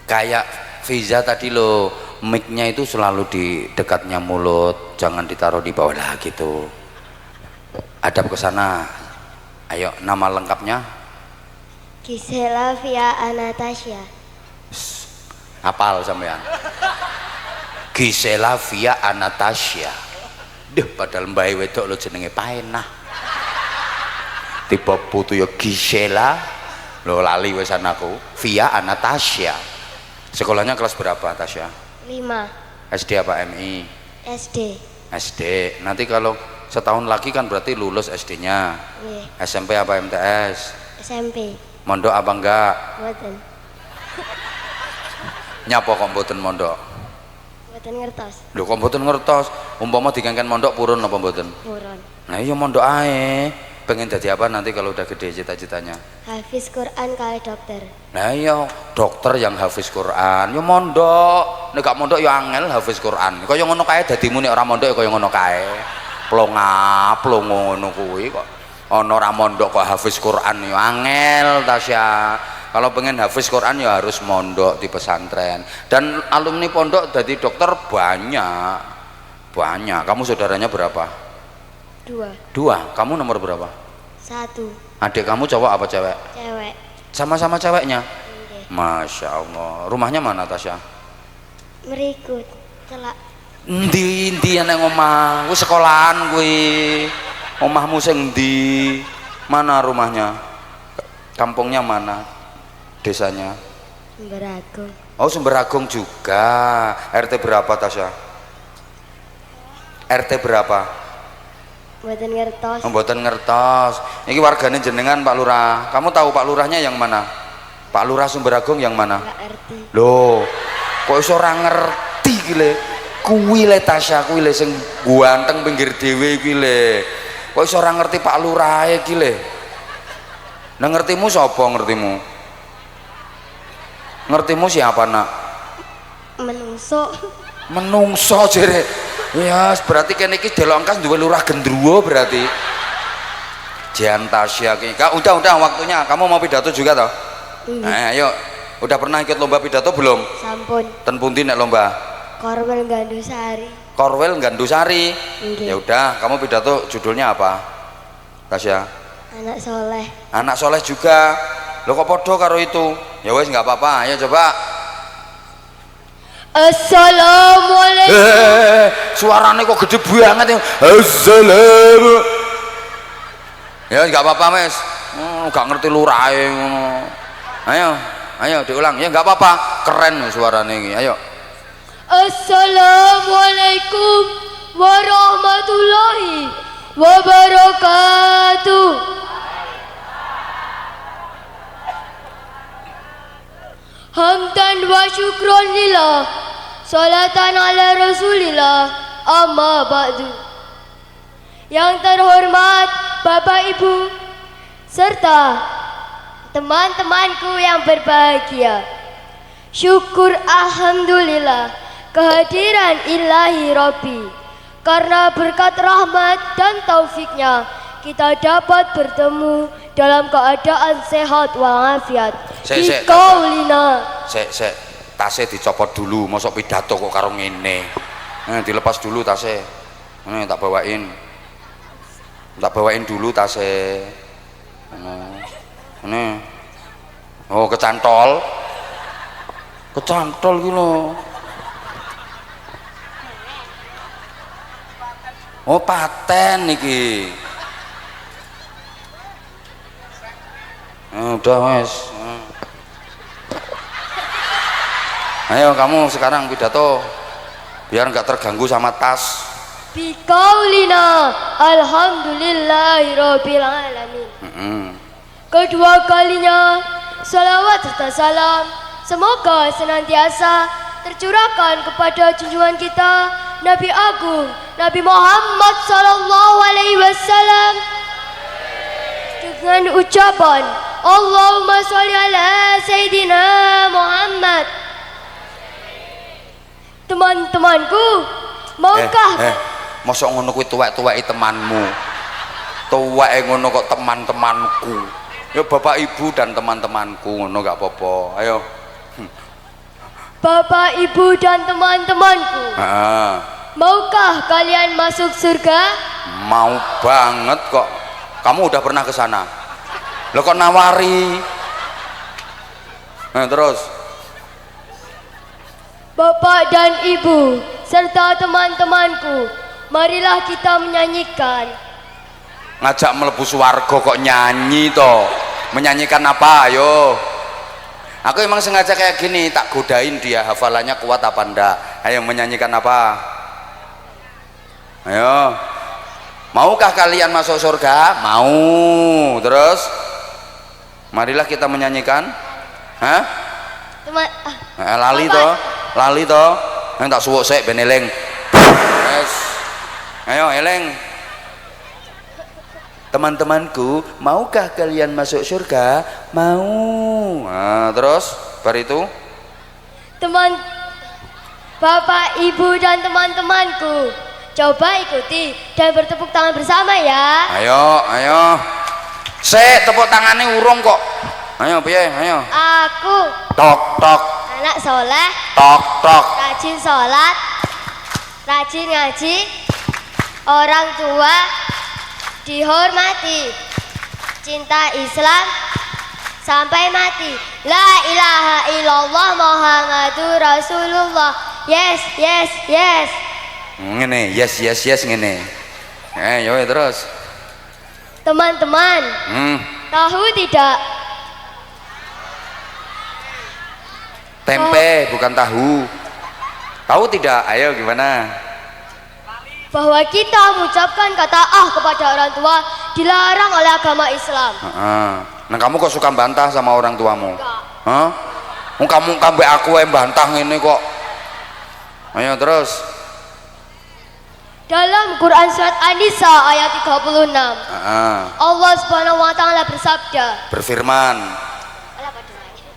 Kayak Fiza tadi loh, mic-nya itu selalu di dekatnya mulut, jangan ditaruh di bawah lah gitu. Hadap ke sana. Ayo, nama lengkapnya? Gisela Via Anastasia. Hafal sampean. Gisela Via Anastasia. Duh, padahal mbak wedok lo jenenge paenah. Tiba putu ya Gisela. Lo lali wesan aku. Via Anastasia. Sekolahnya kelas berapa Tasya? 5. SD apa MI? SD. SD. Nanti kalau setahun lagi kan berarti lulus SD-nya. SMP apa MTS? SMP. Mondok apa enggak? Mboten. Nyapa kok mboten mondok? Mboten ngertos. Lho kok mboten ngertos? Umpama digangken mondok purun apa mboten? Purun. Nah iya mondok ae. Pengen jadi apa nanti kalau udah gede cita-citanya? Hafiz Quran kali dokter. Nah iya dokter yang hafiz Quran. Ya mondok. Nek gak mondok ya angel hafiz Quran. Kaya ngono kae dadimu nek ora mondok ya kaya ngono kae. Plong ngono kuwi kok. Ana ora mondok kok hafiz Quran ya angel Tasya. Kalau pengen hafiz Quran ya harus mondok di pesantren. Dan alumni pondok jadi dokter banyak. Kamu saudaranya berapa? 2. Kamu nomor berapa? 1. Adik kamu cowok apa cewek? Cewek. Sama-sama ceweknya? Nggih. Masya Allah. Rumahnya mana Tasya? Merikut. Celak. Endi nang omah? Kuwi sekolahan kuwi. Omahmu sing endi? Mana rumahnya? Kampungnya mana? Desanya? Beragung. Oh, Semberagung juga. RT berapa Tasya? RT berapa? Mboten ngertos. Mboten ngertos. Iki wargane jenengan Pak Lurah. Kamu tahu Pak Lurahnya yang mana? Pak Lurah Semberagung yang mana? Enggak ngerti. Loh, kok iso ora ngerti iki le? Kuwi le Tasya, kuwi le sing ganteng pinggir dhewe iki le. Kok iso ora ngerti Pak Lurah iki le? Nah ngertimu sapa ngertimu? Ngertimu siapa nak? Menungso. Menungso jere. Ya, berarti kene iki delok angkas duwe lurah gendruwo berarti. Jan Tasya ki. Udah waktunya. Kamu mau pidato juga toh? Ayo. Udah pernah ikut lomba pidato belum? Sampun. Ten pundi nek lomba? Korwel Gandusari. Korwel Gandusari. Nggih. Ya udah, kamu pidato judulnya apa? Tasya. Anak soleh. Anak soleh juga. Lo kok podo karo itu? Ya wes nggak apa-apa. Ayo coba. Assalamualaikum. Suaranya kok gede banget ya. Assalamualaikum. Ya nggak apa-apa mes. Nggak ngerti lurahe ngono. Ayo diulang. Ya nggak apa-apa. Keren suaranya ini. Ayo. Assalamualaikum warahmatullahi wabarakatuh. Hamdan wa syukron lillah, salatan ala rasulillah, amma ba'du. Yang terhormat Bapak Ibu serta teman-temanku yang berbahagia, syukur alhamdulillah kehadiran ilahi Rabbi. Karena berkat rahmat dan taufiknya kita dapat bertemu dalam keadaan sehat walafiat. Qaulina. Tasnya dicopot dulu, mosok pidato kok karo ngene. Dilepas dulu tasnya. Tak bawain. Tak bawain dulu tasnya. Ini. Oh, kecantol. Kecantol gitu loh. Oh, paten niki. Udah wes. Ayo kamu sekarang pidato biar nggak terganggu sama tas. Biqaulina alhamdulillahirabbil alamin. Kedua kalinya salawat serta salam semoga senantiasa tercurahkan kepada junjungan kita Nabi Agung Nabi Muhammad sallallahu alaihi wasallam dengan ucapan Allahumma sholli ala Sayyidina Muhammad. Teman-temanku, maukah mosok ngono kuwi tuwek-tuweki temanmu. Tuweke ngono kok teman-temanku. Ya Bapak Ibu dan teman-temanku ngono gak apa-apa. Ayo. Bapak, Ibu dan teman-temanku, maukah kalian masuk surga? Mau banget kok. Kamu udah pernah ke sana? Lo kok nawari? Terus. Bapak dan Ibu serta teman-temanku, marilah kita menyanyikan. Ngajak mlebu swarga kok nyanyi toh? Menyanyikan apa? Ayo. Aku emang sengaja kayak gini, tak godain dia hafalannya kuat apa ndak. Ayo menyanyikan apa? Ayo. Maukah kalian masuk surga? Mau. Terus marilah kita menyanyikan. Hah? Lali toh. Lali toh. Yang tak suwuk sik ben eling. Yes. Ayo eling. Teman-temanku, maukah kalian masuk surga? Mau. Nah, terus bar itu Bapak, Ibu dan teman-temanku, coba ikuti dan bertepuk tangan bersama ya. Ayo. Sik, tepuk tangannya urung kok. Ayo piye? Ayo. Aku Tok tok. anak soleh, Tok tok. rajin sholat, rajin ngaji, orang tua dihormati, cinta Islam sampai mati. La ilaha illallah Muhammadur Rasulullah. Yes, yes, yes. Ngene, yes ngene. Yo terus. Teman-teman, tahu tidak? Tempe bukan tahu. Tahu tidak? Ayo gimana? Bahwa kita mengucapkan kata kepada orang tua dilarang oleh agama Islam. Nah kamu kok suka bantah sama orang tuamu? Hah? Kamu kambek aku yang bantah ini kok. Ayo terus. Dalam Quran surat An-Nisa ayat 36. Allah Subhanahu wa taala bersabda. Berfirman.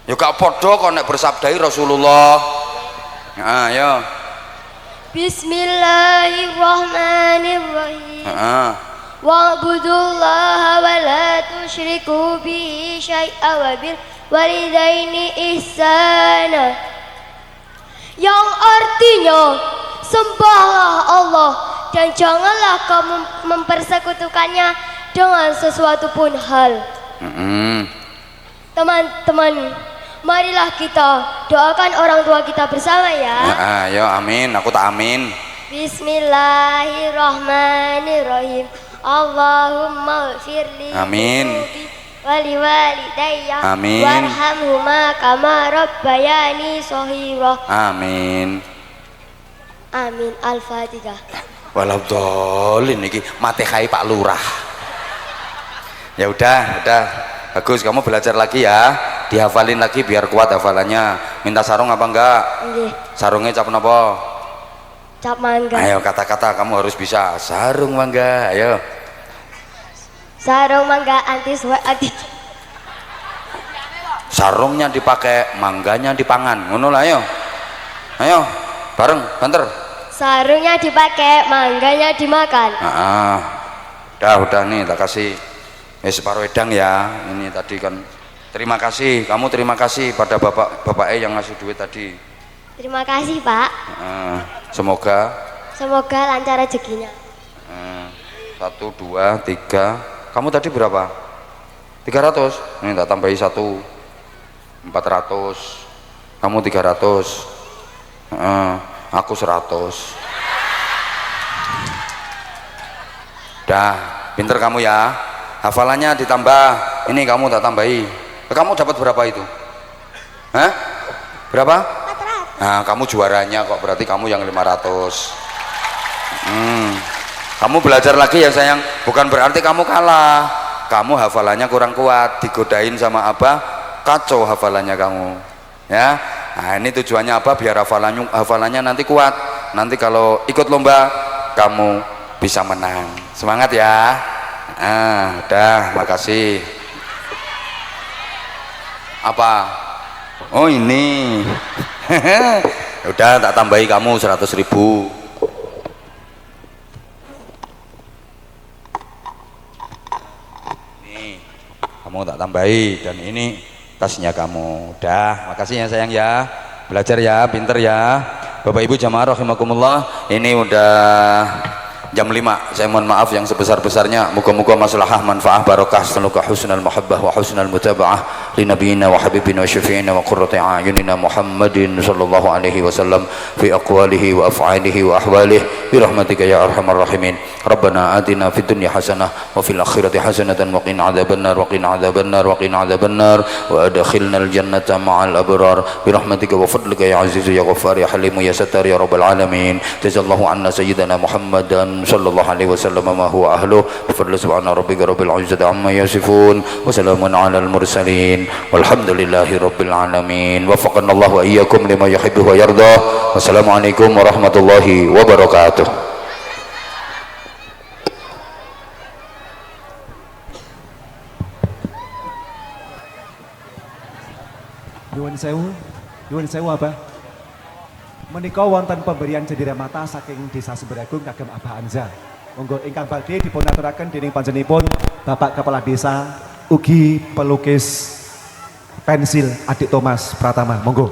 Ya gak podo kok nek bersabdai Rasulullah. Ayo. Bismillahirrahmanirrahim. Wa'budullaha wa la tusyriku bihi syai'a wa bil walidaini ihsana. Yang artinya sembahlah Allah dan janganlah kamu mempersekutukannya dengan sesuatu pun hal. Teman-teman, marilah kita doakan orang tua kita bersama ya. Ayo amin, aku tak amin. Bismillahirrahmanirrahim. Allahumma firli amin wali walidayya amin warhamhuma kama rabbayani shaghira. Amin. Amin. Al-Fatihah. Waladhdallin iki Fatihah Pak Lurah. Ya udah. Bagus, kamu belajar lagi ya. Dihafalin lagi biar kuat hafalannya. Minta sarung apa enggak? Nggih. Sarungnya cap napa? Cap mangga. Ayo kata-kata kamu harus bisa. Sarung mangga, ayo. Sarung mangga anti suwe anti. Sarungnya dipakai, mangganya dipangan. Ngono lah ayo. Ayo, bareng, banter. Sarungnya dipakai, mangganya dimakan. Udah nih tak kasih separuh wedang ya. Ini tadi kan terima kasih, kamu terima kasih pada bapak yang ngasih duit tadi. Terima kasih Pak. Semoga lancar rezekinya. 1, 2, 3. Kamu tadi berapa? 300. Ini tak tambahi 1, 400. Kamu 300. Aku 100. Dah, pinter kamu ya. Hafalannya ditambah. Ini kamu tak tambahi. Kamu dapat berapa itu? Hah? Berapa? 400. Nah, kamu juaranya kok, berarti kamu yang 500. Kamu belajar lagi ya sayang, bukan berarti kamu kalah. Kamu hafalannya kurang kuat, digodain sama apa? Kacau hafalannya kamu. Ya. Nah, ini tujuannya apa? Biar hafalannya nanti kuat. Nanti kalau ikut lomba kamu bisa menang. Semangat ya. Udah, makasih. Apa? Oh ini. Udah tak tambahi kamu 100.000. Nih, kamu tak tambahi dan ini tasnya kamu. Udah, makasih ya sayang ya. Belajar ya, pinter ya. Bapak Ibu jamaah rahimakumullah, ini udah jam 5. Saya mohon maaf yang sebesar-besarnya. Moga-moga maslahah, manfaah, barakah, semoga husnul mahabbah wa husnul mutaba'ah li nabiyina wa habibina wa syafi'ina wa qurrati a'yunina Muhammadin sallallahu alaihi wasallam fi aqwalihi wa af'alihi wa ahwalihi bi rahmatika ya arhamar rahimin. Rabbana atina fid dunya hasanah wa fil akhirati hasanatan wa qina adzabannar wa qina adzabannar wa qina adzabannar wa adkhilnal jannata ma'al abrar bi rahmatika wa fadlika ya azizu ya ghaffar ya halim ya sattar ya rabbal alamin. Jazallahu anna sayyidana Muhammadan sallallahu alaihi wasallam ma huwa ahlu bifadli subhana rabbika rabbil izzati amma yasifun wa salamun alal mursalin walhamdulillahi rabbil alamin. Waffaqana Allah wa iyyakum lima yuhibbu wa yarda. Wassalamualaikum warahmatullahi wabarakatuh. Nyuwun sewu apa? Menika wonten pemberian cendera mata saking Desa Semberagung kagem Abah Anza. Monggo ingkang badhe dipun aturaken dening panjenenganipun Bapak Kepala Desa ugi pelukis pensil Adik Thomas Pratama. Monggo.